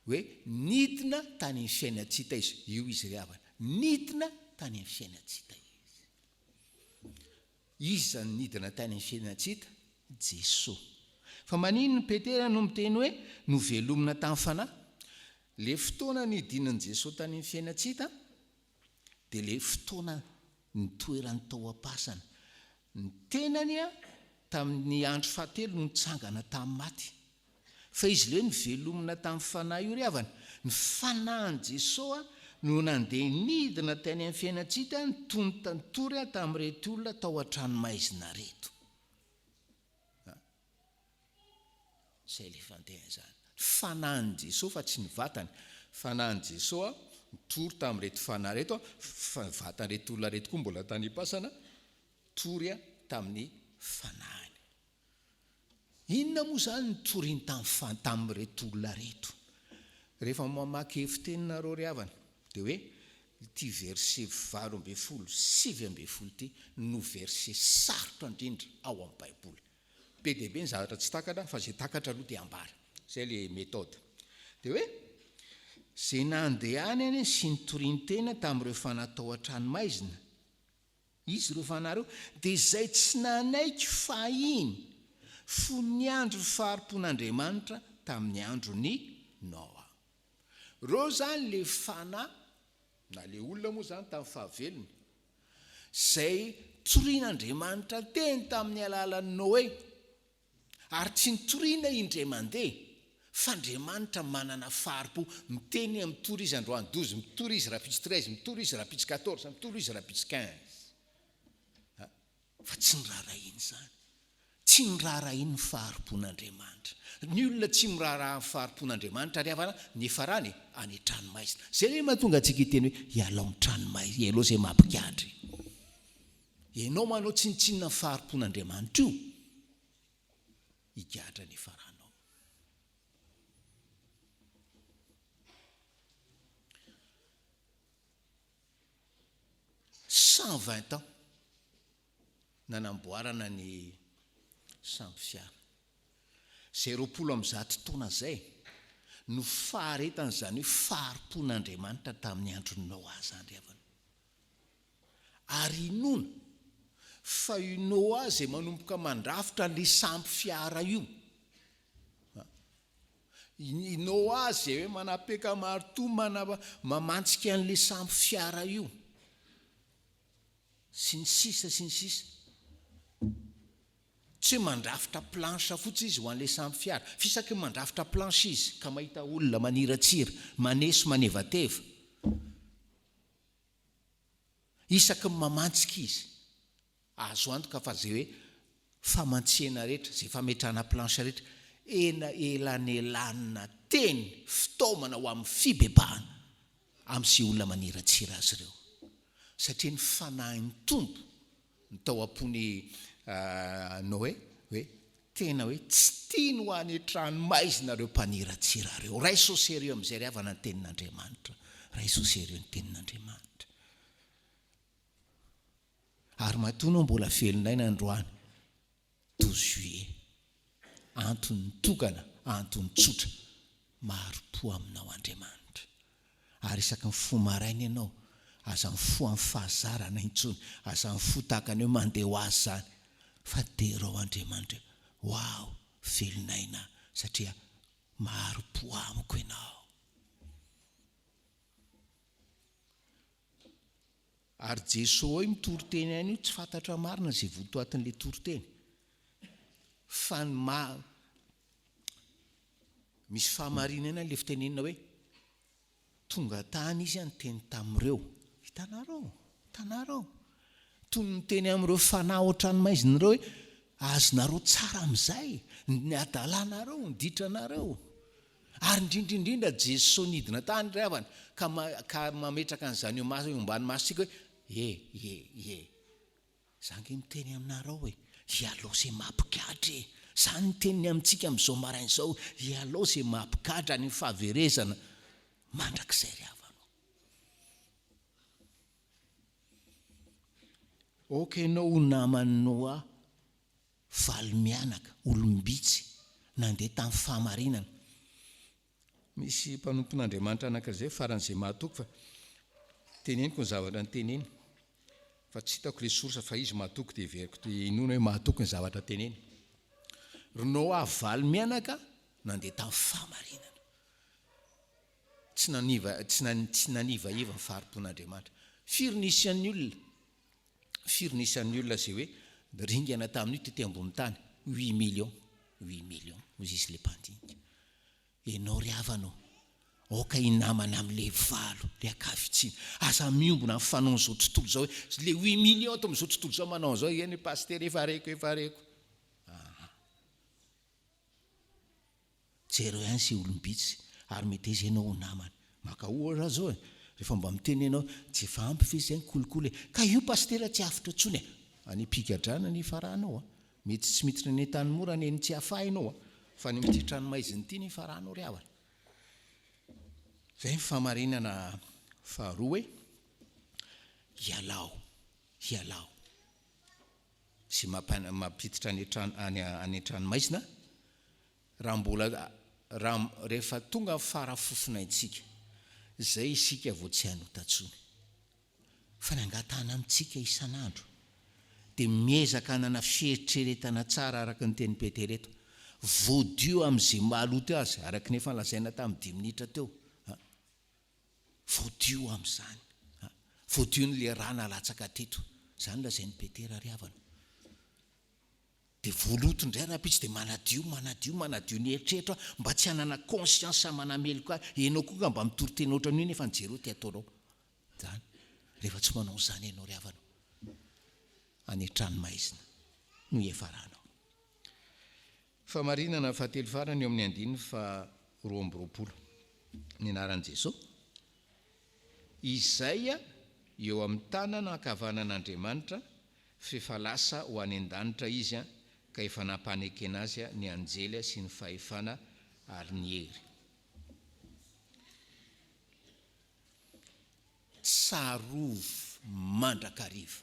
hoe nidina tany amin'ny fiainatsita izy, io izy riavana, nidina tany amin'ny fiainatsita izy. Izy zany nidina tany amin'ny fiainatsita Jesosy. Fa manino ny Petera no miteny hoe novelomina tamin'ny fanahy? Le fotoana nidinan'i Jesosy tany amin'ny fiainatsita dia le fotoana nitoerany tao am-pasana. Ny tenany tamin'ny andro fahatelo no nitsangana tamin'ny maty. Fa izy le nivelomina tamin'ny fanahy io riavana. Ny fanahin' Jesosy no nandeha nidina tany amin'ny fiainatsita nitory tamin'ireto olona tao an-tranomaizina reto. Zay le fandeha zany. Fanahin' Jesosy fa tsy ny vatany. Fanahin' Jesosy nitory tamin'ireto fanahy reto, vatan'ireto olona reto koa mbola tany am-pasana tory tamin'ny fanahiny. Inona moa zany nitoriany tamin'ireto olona reto? Rehefa mamaky hefiteninareo riavana dia hoe ity verset 8-7 ty no verset sarotra indrindra ao amin'ny Baiboly. Be dia be ny zavatra tsy takatra fa zay takatra aloha dia ambara. Zay le méthode. Dia hoe zay nandehanany sy nitoriany tena tamin'ireo fanahy tao an-tranomaizina, izy ireo fanareo dia izay tsy nanaiky fahiny fony andro faharipon'Andriamanitra tamin'ny androny Noa. Reo zany le fanahy na le olona moa zany tamin'ny fahavelony zay torian'Andriamanitra teny tamin'ny alalan'ny Noé, ary tsy nitoriana indray mandeha fa Andriamanitra manana faharipo miteny mitory izy androany 12, mitory izy rapitsy 13, mitory izy rapitsy 14, mitory izy rapitsy 15. Fa tsy nirarahiny zany, tsy nirarahiny ny faharipon'Andriamanitra. Ny olona tsy miraraha ny faharipon'Andriamanitra riavana nefarany any tranomaizina. Zay le mahatonga antsika hiteny hoe ialao amin'ny tranomaizina, ialao zay mampikatry. Ianao manao tsinitsinina ny faharipon'Andriamanitra io, hikatra nefaranao. 120 ans nanamboarana ny samby fiara. 0 taona zay no faharetan'izany hoe faripon'Andriamanitra tamin'ny andron'ny Noa zany ry havana. Ary inona fa io Noa izay manomboka mandrafitra le samby fiara io. I Noa izay hoe manapeka marito mamantsika an'le samby fiara io. Sy ny sisa. Tsy mandrafitra planche fotsy izy ho an'le samby fiara. Fisaky mandrafitra planche izy ka mahita olona maniratsira, maneso manevateva. Isaky mamantsika izy. Azo antoka fa zay hoe famantsiana rehetra, zay fametrahana planche rehetra, elan'elanina teny fitaomana ho amin'ny fibebahana amin'izay olona maniratsira azy ireo. Satria ny fanahin'ny tompo ny tao am-pony Noé hoe tena hoe tsy tiany ho any trano maizinareo mpaniratsira reo. Raisosereo amin'izay ry havana ny tenin'Andriamanitra. Raisosereo ny tenin'Andriamanitra. Ary matoa mbola velonay nandroany 12 juillet. Antony tokana, antony tsotra, maro-po aminao Andriamanitra. Ary isaky ny fo maraina ianao, aza ny fo amin'ny fahazarana intsony, aza ny fo tahaka ny hoe mandeha ho azy zany. Fa derao Andriamanitra, wow, velonayna satria maro-po amiko ianao. Ary Jesosy mitory-teny any io tsy fantatra marina izay votoatin'le tory-teny. Fa misy fahamarinana le fitenenina hoe tonga tany izy any teny tamin'ireo. Hitanareo. Toy ny teny amin'ireo fanahy ohatranomaiziny hoe azonareo tsara amin'izay, ny adalanareo, ny ditranareo. Ary indrindra Jesosy nidina tany ry havana ka mametraka an'izany eo ombany masitsika hoe zange miteny aminareo hoe ialao izay mampikatra e. Zany ny teniny amintsika amin'izao maraina izao, ialao izay mampikatra ny fahaverezana mandrakizay ry havana. Enao naman'ny Noa valy mianaka, olombitsy nandeha tamin'ny fahamarinana. Misy mpanompon'Andriamanitra anankiray faran'izay mahatoky fa teneniko ny zavatra ny teneny. Fa tsy hitako le sorsa fa izy mahatoky dia veriko dia inona hoe mahatoky ny zavatra teneny. Ry Noa valy mianaka nandeha tamin'ny fahamarinana. Tsy nanivaiva ny farimpon'Andriamanitra. Firy nisan'ny olona zay hoe ringana tamin'io tety ambony tany 8 millions hozy izy le mpandinika. Ianao ry havanao, oka inamana amin'le valo le akavitsiana, aza miombona amin'ny fanao n'izao tontolo zao hoe le 8 millions ato amin'izao tontolo zao manao zao eny paster efa reko. Jereo ihany sy olombitsy ary mety izy ianao ho namana. Maka ohatra zao rehefa mba miteny ianao tsy efa ampy fa izy kolikoly ka io pastera tsy afitra tsony any pikadrana ny faranao mety tsy miditra ny tany mora ny tsy afahinao fa ny mititrano maiziny ity ny faranao ry havana. Zay ny fahamarinana faharoa hoe hialao sy mampiditra any trano maizina rehefa tonga farafofinaintsika zay isika vao tsy hanotatsony fa ny angatana amintsika isan'andro dia miezaka hanana fieritreretana tsara araka ny teny Petera eto, voadio amin'izay mahaloto azy araka ny efa lazaina tamin'ny 10 minitra teo. Voadio amin'izany, voadio n'le rana latsaka teto, zany lazain'ny Petera ry havana. Dia voaloto indray rapitsy dia manadio ny eritreritra mba tsy hanana conscience manameloka ianao koa mba mitory-teny ohatran'io nefa ny jereo ty ataonao. Zany rehefa tsy manao izany ianao ry havana any trano maizina no efaranao. Fahamarinana fahatelo farany eo amin'ny 9:20 ny anaran'i Jesosy. Izay eo amin'ny tanana ankavanan'Andriamanitra fefa lasa ho any an-danitra izy ka efa nampanekena azy ny anjely sy ny fahefana ary ny hery. Tsarovo mandrakarivo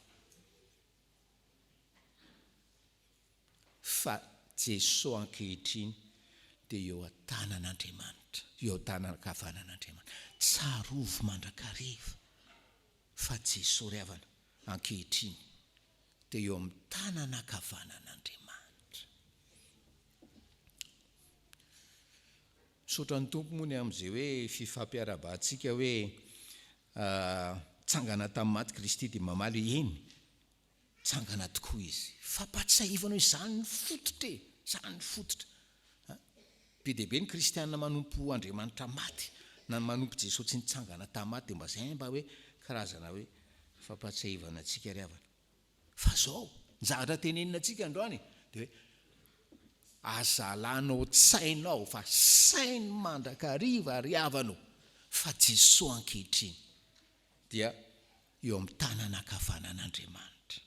fa Jesosy ankehitriny dia eo an-tanan'Andriamanitra, eo an-tanan'ankavanan'Andriamanitra. Tsarovo mandrakariva fa Jesosy ry havana ankehitriny dia eo amin'ny tanan'ankavanan'Andriamanitra. Misaotra ny tompo moa ny amin'izay hoe fifampiarabantsika hoe tsangana tamin'ny maty Kristy dia mamaly eny tsangana tokoa izy. Fampatsiahivana hoe izany ny fototra, izany ny fototra. Be dia be ny kristianina manompo Andriamanitra maty na manompo Jesosy tsy nitsangana tamin'ny maty dia mba izay mba hoe karazana hoe fampatsiahivana antsika ry havana. Fa zao ny zavatra tenenina antsika androany dia hoe azalanao tsainao fa sainy mandrakariva ry havanao fa Jesosy ankehitriny dia eo amin'ny tanan'ankavanan'Andriamanitra.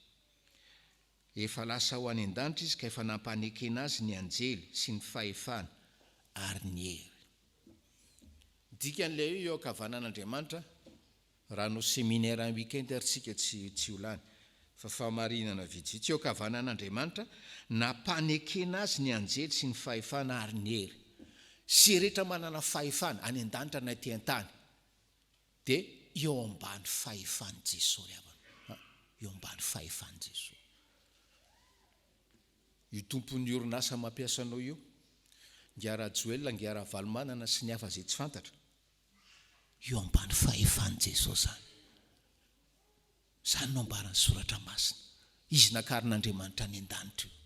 Efa lasa ho any an-danitra izy ka efa nampanekena azy ny anjely sy ny fahefana ary ny hery. Dikan'ilay eo ankavanan'Andriamanitra raha no séminaire un week-end aritsika tsy olany fa famarinana vitsivitsy eo ankavanan'Andriamanitra nampanekena azy ny anjely sy ny fahefana ary ny hery. Sy rehetra manana fahefana any an-danitra na ety an-tany dia eo ambany fahefany Jesosy ry havana, eo ambany fahefany Jesosy. Io tompon'ny orinasa mampiasa anao io, Ngara Joel, Ngara Valomanana sy ny hafa izay tsy fantatra, eo ambany fahefany Jesosy zany. Izany no ambaran'ny soratra masina, izy nakarin'Andriamanitra any an-danitra io.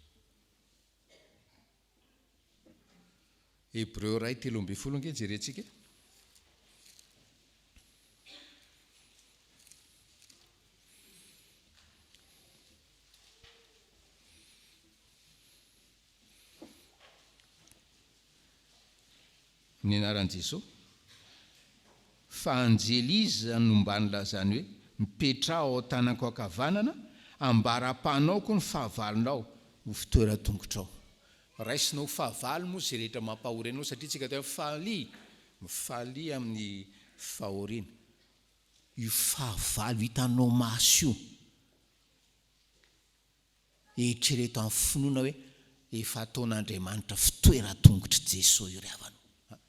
Hébreu 1:13 nge jerentsika. Ny anaran'i Jesosy, fa anjely izy nombany lazany hoe mipetra ao tanako ankavanana ambara-panao koa ny fahavalonao ho fitoeran-tongotrao. Raisinao ho fahavalo moa izay rehetra mampahory anao satria tsika teo mifaly amin'ny fahoriana. Io fahavalo hitanao maso io eritrereto amin'ny finoana hoe efa ataon'Andriamanitra fitoeran-tongotry Jesosy io ry havana.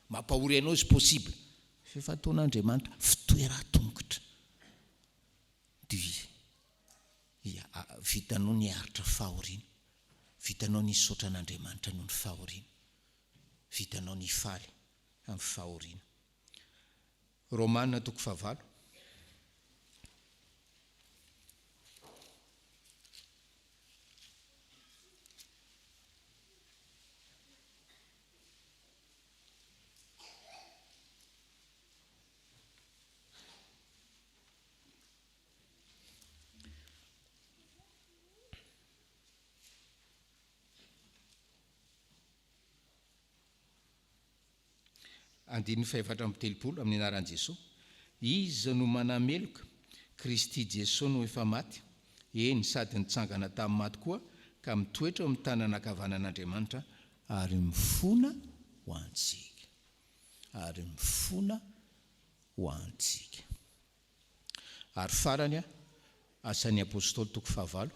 Mampahory anao izy possible efa ataon'Andriamanitra fitoeran-tongotra dia vitanao ny aritra fahoriana, vitanao ny saotra an'Andriamanitra noho ny fahoriana, vitanao ny faly amin'ny fahoriana. Romanina 9:9. Andiny 4:30 amin'ny anaran'i Jesosy. Izy no manameloka Kristy Jesosy no efa maty, eny sady nitsangana tamin'ny maty koa ka mitoetra amin'ny tanan'ankavanan'Andriamanitra ary mifona ho antsika. Ary mifona ho antsika. Ary farany asan'ny apôstôly 5:9.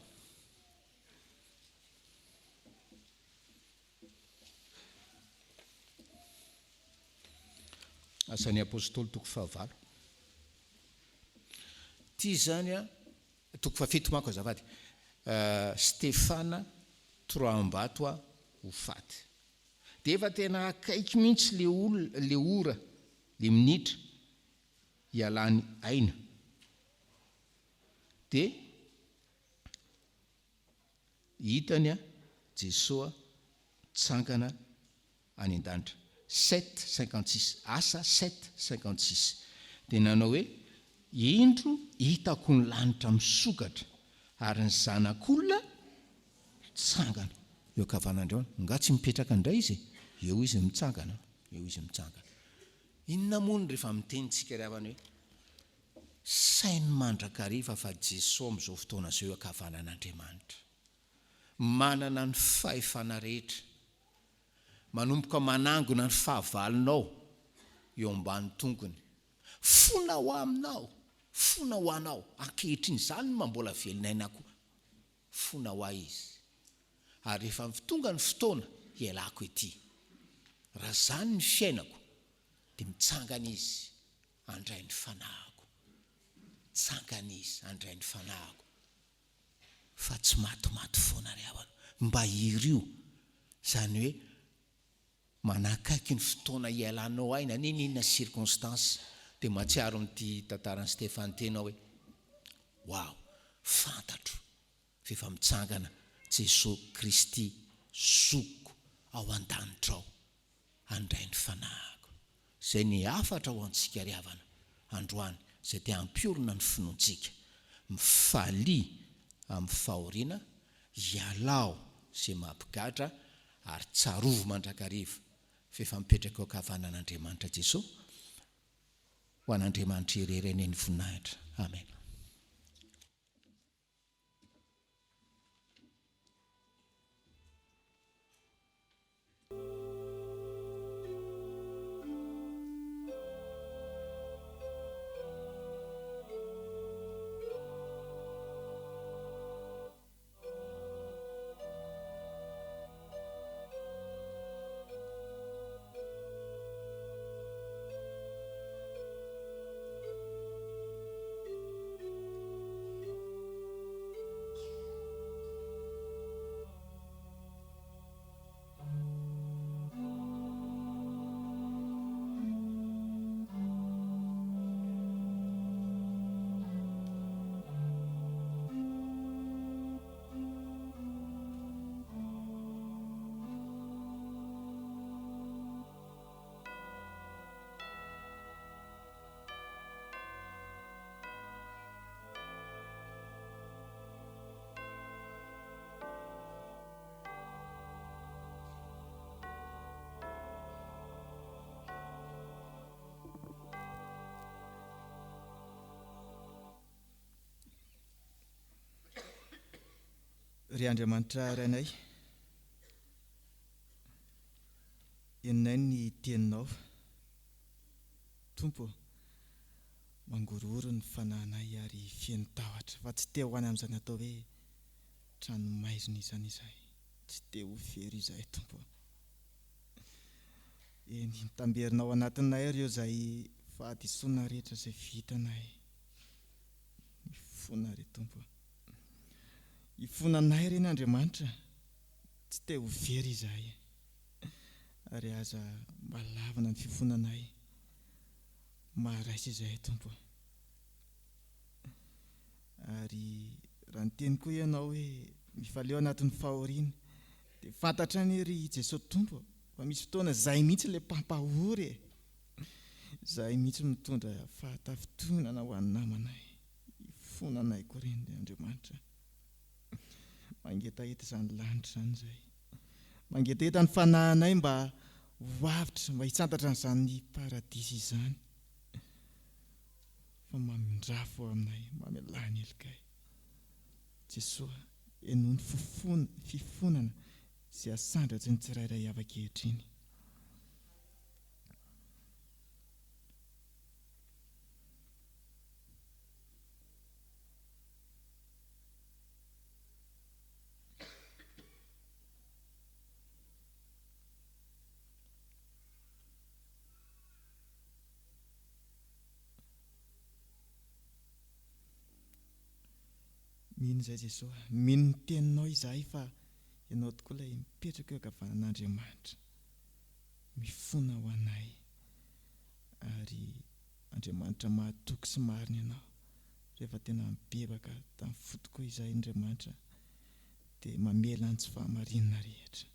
Asan'ny apôstôly 5:9. Ty zany 7 manko azafady. Stefana troambato ho faty. Dia efa tena akaiky mihitsy le ora, le minitra hialany aina. Dia hitany Jesosy tsangana any an-danitra. 7:56, asa 7:56. Dia nanao hoe indro hitako ny lanitra misokatra ary ny zanak'olona tsangana eo ankavanan'Andriamanitra. Nga tsy mipetraka indray izy, eo izy mitsangana, eo izy mitsangana. Inona moa rehefa mitenitsika ry havana hoe sainy mandrakariva fa Jesosy amin'izao fotoana izao eo ankavanan'Andriamanitra, manana ny fahefana rehetra, manomboka manangona ny fahavalonao eo ambany tongony, fona ho aminao, fona ho anao ankehitriny. Izany no mambola velon'ainako, fona ho izy. Ary rehefa tonga ny fotoana ialako ety, raha zany ny fiainako dia mitsangana izy andray ny fanahako, tsangana izy andray ny fanahako, fa tsy matomaty foana ry havana. Mba irio zany hoe manakaiky ny fotoana ialanao aina ninina circonstance. Dia matsiaro amin'ity tantaran'i Stefany tena hoe wow, fantatro fefa mitsangana Jesosy Kristy zoko ao an-danitra ao andray ny fanahako. Zay ny afatra ho antsika ry havana androany, zay te hampiorona ny finoantsika, mifalia amin'ny fahoriana, hialao zay mampigatra ary tsarovo mandrakariva fefa mipetraka ao ankavanan'Andriamanitra Jesosy, ho an'Andriamanitra irery eny voninahitra. Amen. Ry Andriamanitra ranay, enay ny teninao Tompo, mangororo ny fanahinay ary fieny tahotra, fa tsy te ho any amin'izany atao hoe tranomaizina izany izay, tsy te ho fery izay Tompo. Eny mitamberinao anatinay ireo izay fahadisoana rehetra izay vitanay, mifona ry Tompo. Ifonanay reny Andriamanitra, tsy te ho very izahay, ary aza malavana ny fifonanay, maharaisy izahay Tompo. Ary raha ny teny koa ianao hoe mifaleo anatin'ny fahoriana, dia fantatra ny ry Jesosy Tompo fa misy fotoana izay mihitsy ilay mpampahory, izay mihitsy mitondra fahatafitonana ho an'ny namanay, ifonanay koa reny Andriamanitra. Mangetaheta izany lanitra izany izay, mangetaheta ny fanahinay mba ho avitra, mba hitsantatra n'izany paradisy izany, fa mamindrafo aminay, mamelany elikay. Jesosy, enoho ny fifonana izay asandratsy ny tsirairay avy-ankehitriny. Mino izay Jesosy, mino ny teninao izahay fa ianao tokoa ilay mipetraka eo ankavanan'Andriamanitra, mifona ho anay, ary Andriamanitra mahatoky sy marina ianao. Rehefa tena mibebaka tamin'ny fotokoa izahay Andriamanitra, dia mamela ny tsy fahamarinana rehetra.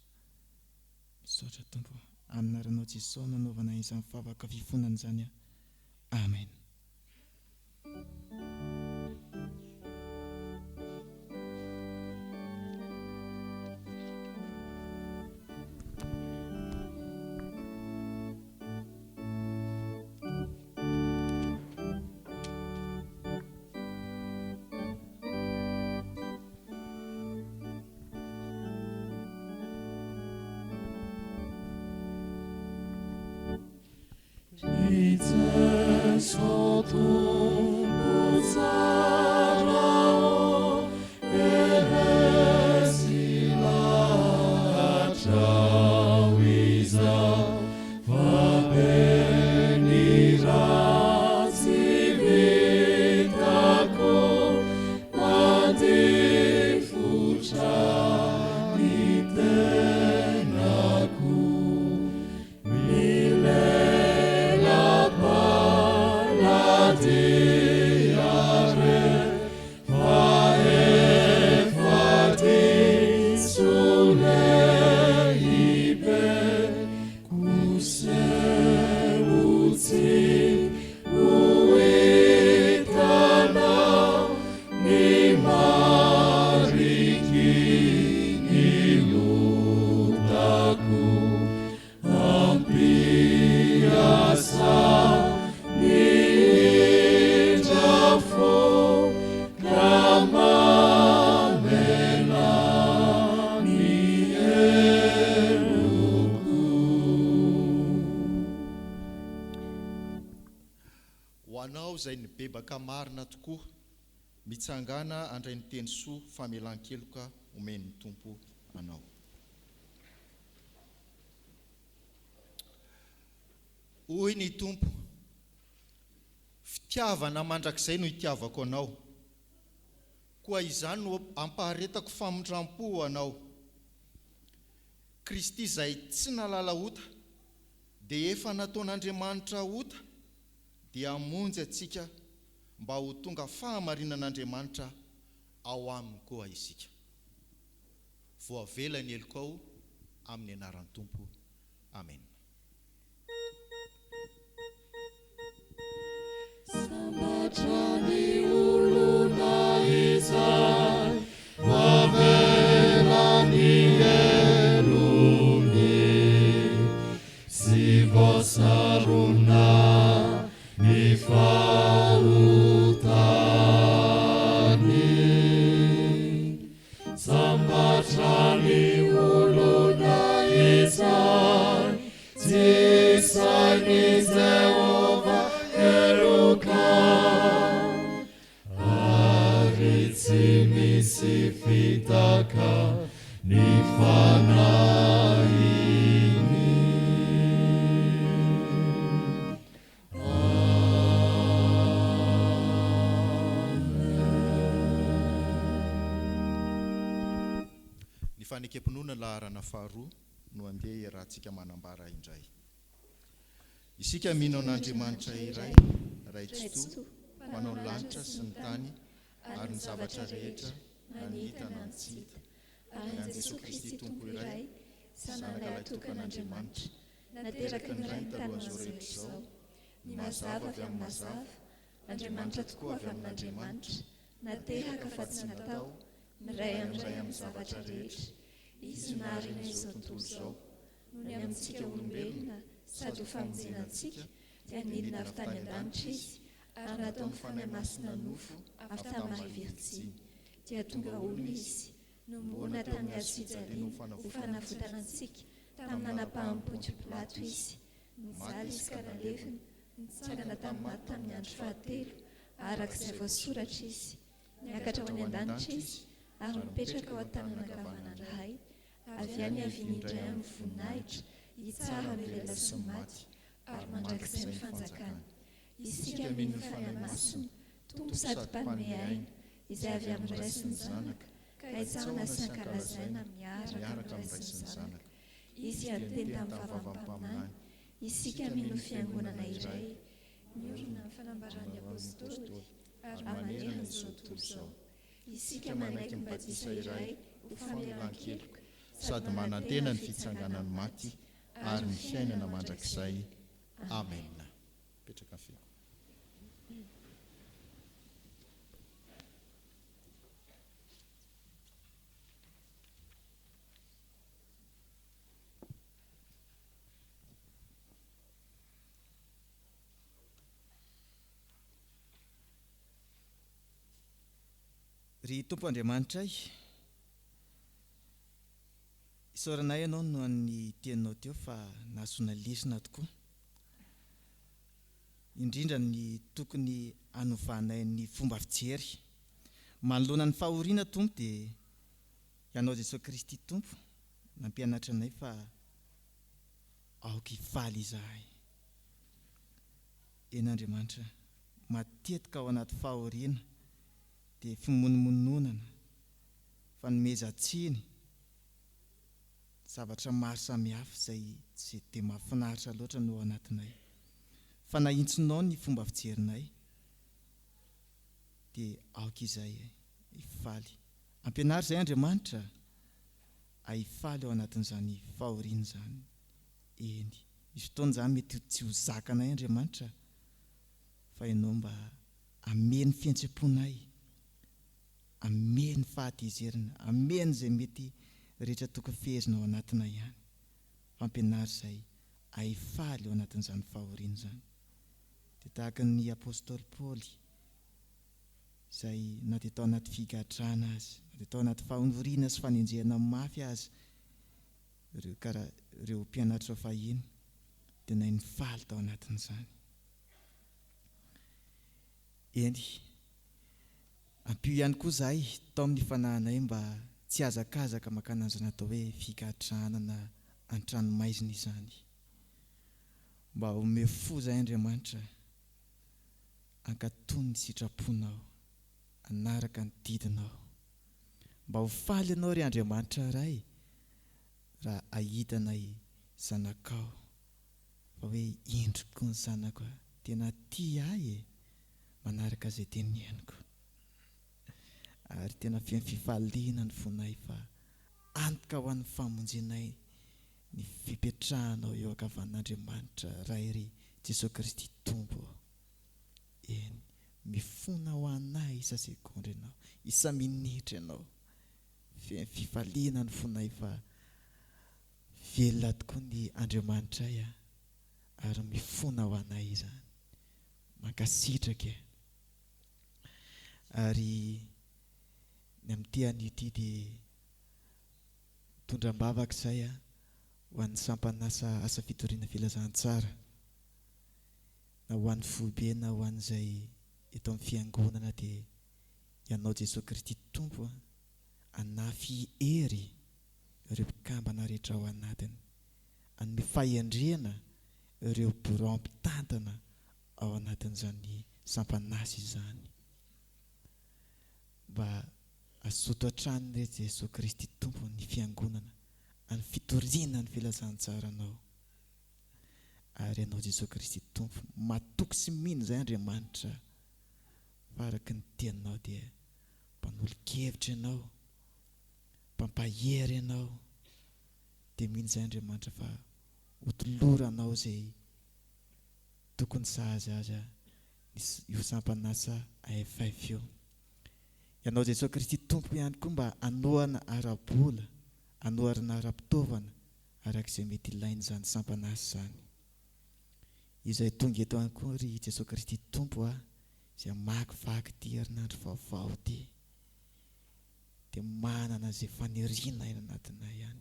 Misaotra Tompo, amin'ny anaranao Jesosy nanaovana izany favaka fifonana izany. Amen. Eres ilahatra wiza lehibe kuseutsi uitana ni mariki ilutaku ampiasa ni jafo kama hoanao izay ny bebaka marina tokoa mitsangana andray ny teny soa famelan-keloka omen'ny tompo anao. Hoy ny tompo, fitiavana mandrakizay no itiavako anao, koa izany no ampaharetako famondram-po anao. Kristy izay tsy nalala ota dia efa nataon'Andriamanitra ota dia amonjy atsika mba ho tonga fahamarinan'Andriamanitra ao aminy koa isika. Voavela ny eloko ao amin'ny anaran'ny Tompo. Amen. Sambatrani olona izay mavelany elony sy voasarona ny fahotany. Sambatrani olona izay tsy sainy Jehova eloka ary tsy misy fitaka ny fanahiny. Ny fanekam-pinoana laharana faharoa no andeha iarahantsika manambara indray. Isika mino an'Andriamanitra iray, raitsy toa, manao ny lanitra sy ny tany, ary ny zavatra rehetra na ny hita na ny tsy hita. Ary an Jesosy Kristy Tompo iray, zanaka tokan'Andriamanitra, nateraka ny ray talohan'izao rehetra izao, ny mazava avy amin'ny mazava, Andriamanitra tokoa avy amin'Andriamanitra, nateraka fa tsy natao, miray amin'ny zavatra rehetra. Izy naharina izao tontolo izao, no ny amintsika olombelona sady ho famonjenantsika, dia nidina avy tany an-danitra izy, ary natao mifanahy masina nofo avy tamin'ny Mariviritsiny. Dia tonga olo izy, nombona tany azo-fijaliana ho fanavotana antsika, tamin'ny nanapaham-Pontio Pilato izy, nijaly izy ka nalefina, nitsangana tamin'ny maty tamin'ny andro fahatelo, arak'izay voasoratra izy. Niakatra ho any an-danitra izy, ary mipetraka ao an-tanana ankavanan'Ray, avy any aviany indray amin'ny voninahitra, hitsara milela sy ny maty, ary mandrakizay ny fanjakana. Isika mino ny fanahy masina, tompo sady mpanome aina, izay avy amin'ny Ray sy ny Zanaka, ka hitsarana sy hankalazaina miaraka amin'ny Ray sy ny Zanaka. Izy anteny tamin'ny vavampaminany, isika mino ny fiangonana iray, miorina amin'ny fanambaran'ny apôstôly, ary manerana izao tontolo izao. Isika manaiky mibatiza iray ho famelan-keloka, sady manantena ny fitsanganan'ny maty ary ny fiainana mandrakizay. Amen. Petraka feo. Ry Tompo Andriamanitra isaoranay ianao no an'ny teninao teo fa nahasoana lesona tokoa. Indrindra ny tokony hanovanay ny fomba fijery. Manoloana ny fahoriana Tompo dia ianao Jesosy Kristy Tompo nampianatra anay fa aoka hifaly izahay. Eny Andriamanitra, matetika ao anaty fahoriana dia fimonomononana, fanomezan-tsiny, zavatra maro samihafa izay tsy dia mahafinaritra loatra no ao anatinay. Fa nahintsinao ny fomba fijerinay dia aoka izay hifaly. Ampianary izay Andriamanitra ahifaly ao anatin'izany fahoriana zany. Eny misy fotoana zany mety tsy ho zakanay Andriamanitra fa ianao mba ameny fientseponay, ameny fahatezerana, ameny zay mety rehetra tokony fehezina ao anatina ihany. Fampianary izay ahifaly ao anatin'izany fahoriana zany. Dia tahaka ny apôstôly Paoly izay na dia tao anaty figadrana azy, na dia tao anaty fahoriana sy fanenjehana mafy azy, ireo mpianatra fahiny dia nay nifaly tao anatin'izany. Eny ampio ihany koa izahay tao amin'ny fanahinay mba tsy hazakazaka makana an'izany atao hoe figadrana na an-tranomaizina izany. Mba omeo fo izahay Andriamanitra ankatony ny sitraponao, anaraka ny didinao. Mba ho faly ianao ry Andriamanitra ray raha ahitanay zanakao fa hoe indroko ny zanako tena tia ahy manaraka izay teneniko. Ary tena feno fifaliana ny fonay fa antoka ho an'ny famonjenay ny fipetrahanao eo ankavan'Andriamanitra ray ry Jesosy Kristy Tompo. Eny mifona ho anay isa sekondra ianao, isa minitra ianao. Feno fifaliana ny fonay fa velona tokoa ny Andriamanitra ary mifona ho anay izany. Mankasitraka. Ary ny amin'ity an'ity dia tondram-bavaka izay ho an'ny sampanasa asa fitoriana filazantsara, na ho an'ny foibe na ho an'izay eto amin'ny fiangonana dia ianao Jesosy Kristy Tompo anafy hery ireo mpikambana rehetra ao anatiny, anome fahendrena ireo boran mpitantana ao anatin'izany sampanasa izany. Mba azoto hatrany Jesosy Kristy Tompo ny fiangonana, any fitoriana ny filazantsaranao. Ary ianao Jesosy Kristy Tompo matoky sy mino izay Andriamanitra fa araka ny tianao dia mpanolo-kevitra ianao, mpampahery ianao, dia mino izay Andriamanitra fa hotoloranao izay tokony sahaza aza io sampanasa AFF io. Ianao Jesosy Kristy Tompo ihany koa mba anohana ara-bola, anoharana ara-pitaovana arak'izay mety ilainy izany sampanasa izany. Izay tonga eto ihany koa ry Jesosy Kristy Tompo izay makivaky ty herinandro vaovao ty dia manana izay faniriana eny anatina ihany,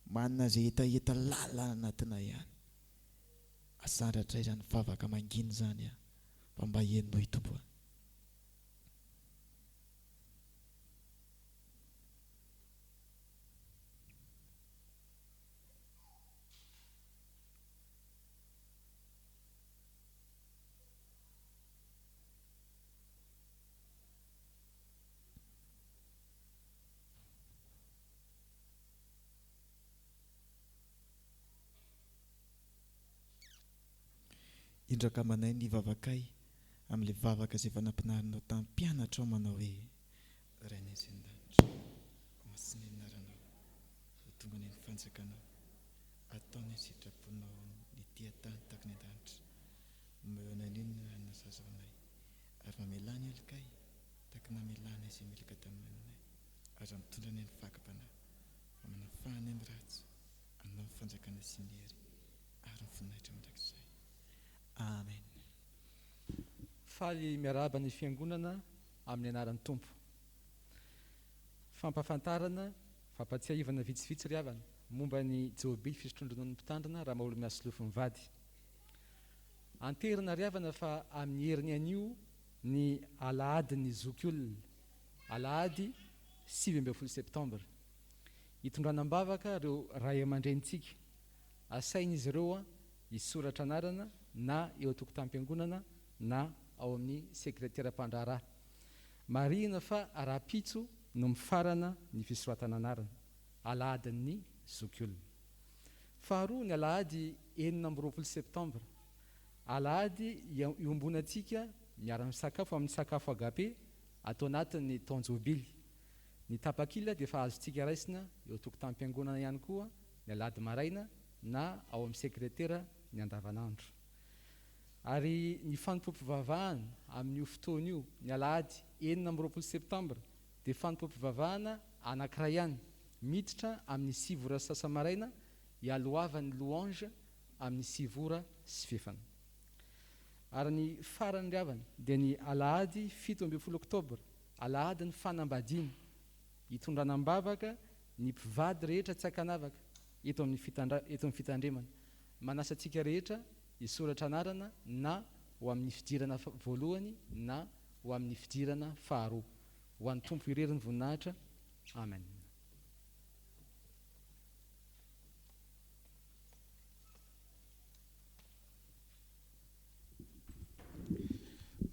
manana izay etaeta lalana anatina ihany. Asandratra izany favaka mangina izany fa mba henonao Tompo. Indraka manay ny vavakay amin'ilay vavaka izay efa nampinarinao tamin'ny mpianatra ao manao hoe Rainay izay an-danitra, masina anaranao, ho tonga ny fanjakanao, ataony sitraponao ny tia-tany tahaka ny an-danitra. Omeo an'inona na sazaonay ary mamelany alikay tahaka namelana izay melaka taminay, ary mitondra ny fakapanahy fa manafahany amin'ny ratsy, anao ny fanjakana sy ny hery ary ny voninahitra mandrakizay. Amen. Faly miarahaba ny fiangonana amin'ny anaran'ny Tompo. Fampafantarana, fampatsiahivana vitsivitsy ry havana momba ny Jehobily fisotrondron'ny mpitandrina raha maha olo miasy lofon'ny vady. Anterina ry havana fa amin'ny heriny anio ny Alahady ny zokiolona, Alahady 7 Septambra. Hitondranam-bavaka ireo ray aman-drenitsika. Asain'izy ireo hisoratra anarana na eo an-tokotam-piangonana na ao amin'ny sekreteram-pandraharaha. Marina fa ara-pitso no mifarana ny fisoratana anarana, Alahadin'ny zokiolona. Faharoa ny Alahady 9 Septambra. Alahady iombonantsika miara-misakafo amin'ny sakafo agape atao anatin'ny taonjobily. Ny tapakila dia efa azontsika raisina eo tokotanim-piangonana ihany koa ny alahady maraina na ao amin'ny sekretera ny andavanandro. Ary ny Fanompoam-Pivavahana amin'io fotoana io ny alahady 9 Septambra dia Fanompoam-Pivavahana anankiray ihany miditra amin'ny 7 ora sasa-maraina ialohavan'ny louange amin'ny 7 ora sy fefana. Ary ny farany ry havana dia ny alahady 17 Oktobra, alahady ny fanambadiana hitondranam-bavaka ny mpivady rehetra tsy ankanavaka eto amin'ny fitandremana. Manasa antsika rehetra hisoratra anarana na ho amin'ny fidirana voalohany na ho amin'ny fidirana faharoa. Ho an'ny Tompo ireriny voninahitra. Amen.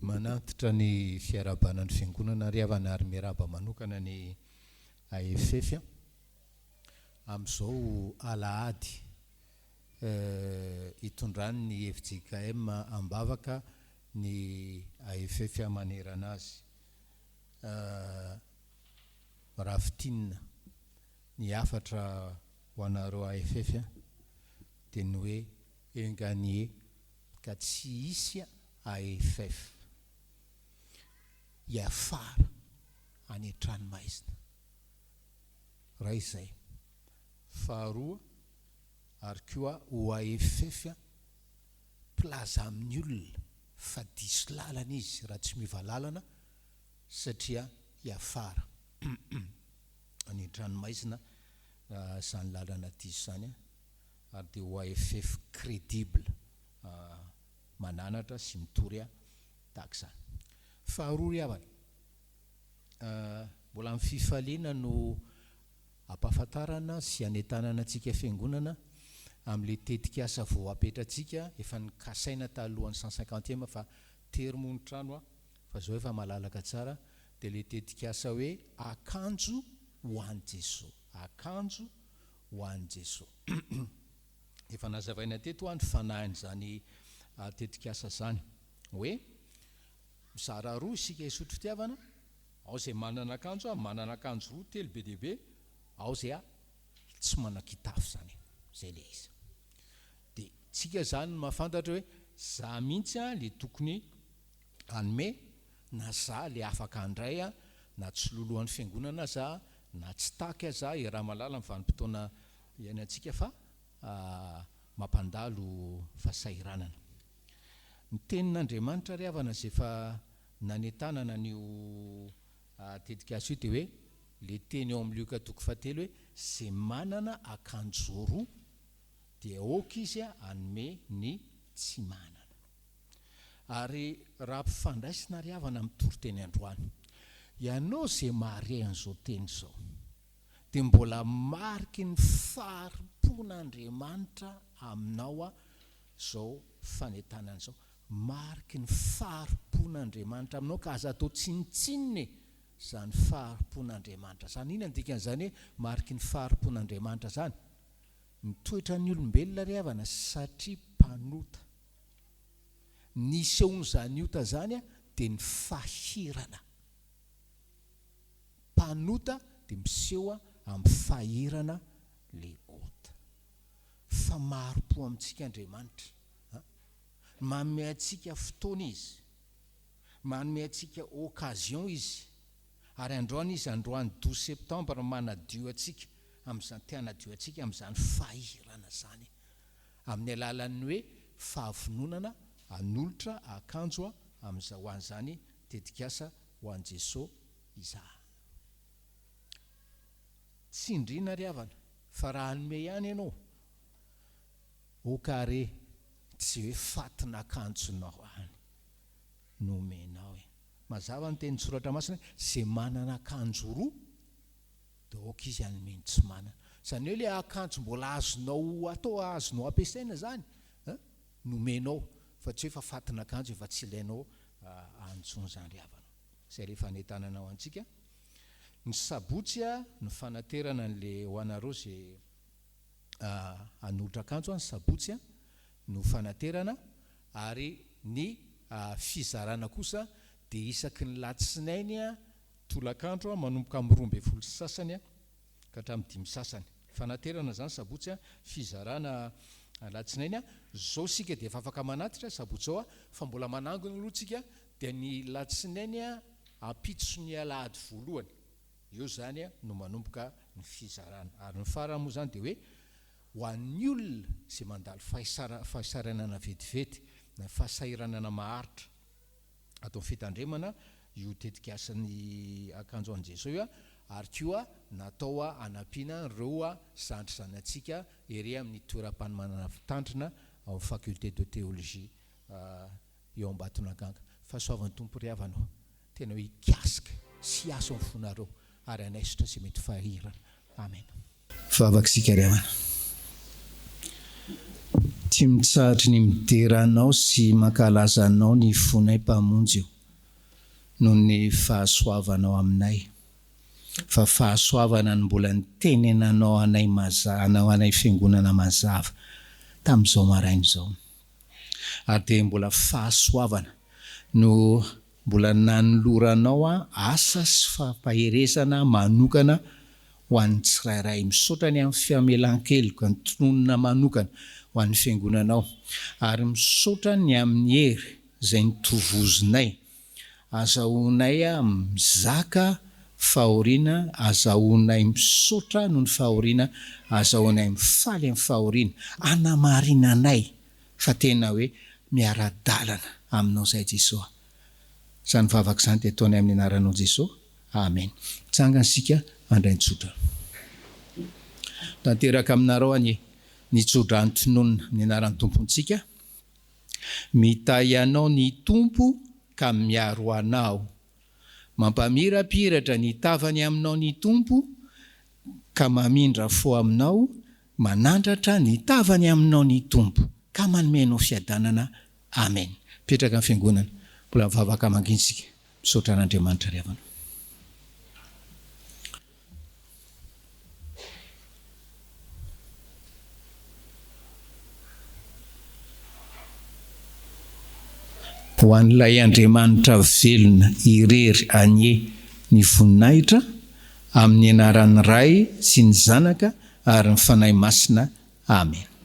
Manantitra ny fiarabanan'ny fiangonana ry havana ary miaraba manokana ny AFF amin'izao alahady hitondrany ny Fjkm ambavaka ny AFF manerana azy. Rafitinina ny afatra ho anareo AFF dia ny hoe enganie ka tsy isy AFF iafara any an-tranomaizina. Raha izay faharoa ary koa ho AFF plaza amin'ny olona fa diso lalana izy raha tsy miva lalana satria iafara any an-tranomaizina izany lalana diso izany ary dia ho AFF crédible mananatra sy mitory tahaka izany. Faharoa ry havana mbola amin'ny fifaliana no ampahafantarana sy anentanana antsika fiangonana amin'ilay tetikasa vao apetratsika efa nikasaina talohan'ny 150e fa termontrano fa zao efa malalaka tsara dia ilay tetikasa hoe akanjo ho an'i Jesosy, akanjo ho an'i Jesosy. Efa nazavaina teto ny fanahin'izany tetikasa zany hoe mizara roa isika isotry fitiavana, ao izay manana akanjo manana akanjo roa telo be dia be, ao izay tsy manan-kitafo zany, zay le izy. Dia tsika zany no mahafantatra hoe za mihitsy le tokony hanome na za le afaka handray na tsy lolohan'ny fiangonana za na tsy taka za raha malala amin'ny vanim-potoana iainantsika fa mampandalo fasairanana. Ny tenin'Andriamanitra ry havana izay efa nanentanana an'io tetikasa io dia hoe le teny eo amin'ny Luka 7 hoe izay manana akanjo roa dia aoka izy hanome ny tsy manana. Ary raha mpifandraisina ry havana amin'ny toriteny androany, ianao izay mahare an'izao teny izao dia mbola mariky ny faharipon'Andriamanitra aminao izao fanentanana izao, mariky ny faharipon'Andriamanitra aminao ka aza atao tsinitsininy izany faharipon'Andriamanitra zany. Inona dikan'izany hoe mariky ny faharipon'Andriamanitra zany? Ny toetra ny olombelona ry havana satria mpanota. Ny sehon'izany ota zany dia ny fahirana. Mpanota dia miseho amin'ny fahirana le ota. Fa maharipo amintsika Andriamanitra, manome antsika fotoana izy, manome antsika occasion izy. Ary androany izy, androany 12 Septambra manadio antsika amin'izany tianadio antsika amin'izany fahirana zany, amin'ny alalan'ny hoe fahavononana hanolotra akanjo amin'izao an'izany tetikasa ho an'i Jesosy izany. Tsy indrina ry havana fa raha hanome ihany ianao okare tsy hoe fatina akanjonao any nomenao mazava ny teny soratra masina izay manana akanjo roa dia aoka izy hanome ny tsy manana. Izany hoe ilay akanjo mbola azonao atao, azonao ampiasaina zany nomenao, fa tsy hoe fa fatina akanjo efa tsy ilainao antsony zany ry havana. Izay rehefa hanetananao antsika ny sabotsy ny fanaterana n'le ho anareo izay hanolotra akanjo ny sabotsy no fanaterana, ary ny fizarana kosa dia isaky ny latsinainy tolakandro manomboka amin'ny 12 sasany ka hatramin'ny 5 sasany. Fanaterana zany sabotsy fizarana latsinainy zao sika dia efa afaka manatitra sabotsy zao fa mbola manangona aloha tsika dia ny latsinainy ampitso ny alahady voalohany. Eo zany no manomboka ny fizarana. Ary ny farany moa zany dia hoe ho an'ny olona izay mandalo fahasaranana vetivety na fahasairanana maharitra atao fitandremana io tetikasan'ny akanjo an' Jesosy io ary koa natao anampiana ireo zandry zanatsika ery amin'ny toeram-panomanana fitandrina ao faculté de théologie eo Ambatonakanga. Fahasoavan'ny Tompo ry havanao, tena hoe kiasika sy aso amin'ny fonareo ary anaisotra izay mety fahirana. Amen. Vavaksika ry havana. Tia mitsahatra ny mideranao sy mankalaza anao ny fonay mpamonjy io noho ny fahasoavanao aminay. Fa fahasoavana ny mbola nitenenanao anay mazana anay fiangonana mazava tamin'izao maraina izao. Ary dia mbola fahasoavana no mbola nanoloranao asa sy fampaherezana manokana ho an'ny tsirairay. Misaotra ny amin'ny fiamelan-keloka ny tononona manokana ho an'ny fiangonanao ary misaotra ny amin'ny hery izay nitovozinay azahoanay mizaka fahoriana, azahoanay misaotra noho ny fahoriana, azahoanay mifaly amin'ny fahoriana, anamarinanay fa tena hoe miara-dalana aminao zay Jesosy. Zany vavaka izany dia ataonay amin'ny anaranao Jesosy. Amen. Tsangana sika andray nitsotra. Tanteraka aminareo any nitsotra ny tononona ny anaran'ny tompontsika. Mitahy anao ny tompo ka miaro anao. Mampamirapiratra ny tavany aminao ny tompo ka mamindra fo aminao, manandratra ny tavany aminao ny tompo ka manomenao fiadanana. Amen. Petraka amin'ny fiangonana, mbola vavaka manginsika, misaotra an'Andriamanitra ry havana. Ho an'ilay Andriamanitra velona irery anye ny voninahitra amin'ny anaran'ny Ray sy ny Zanaka ary ny Fanahy Masina. Amen.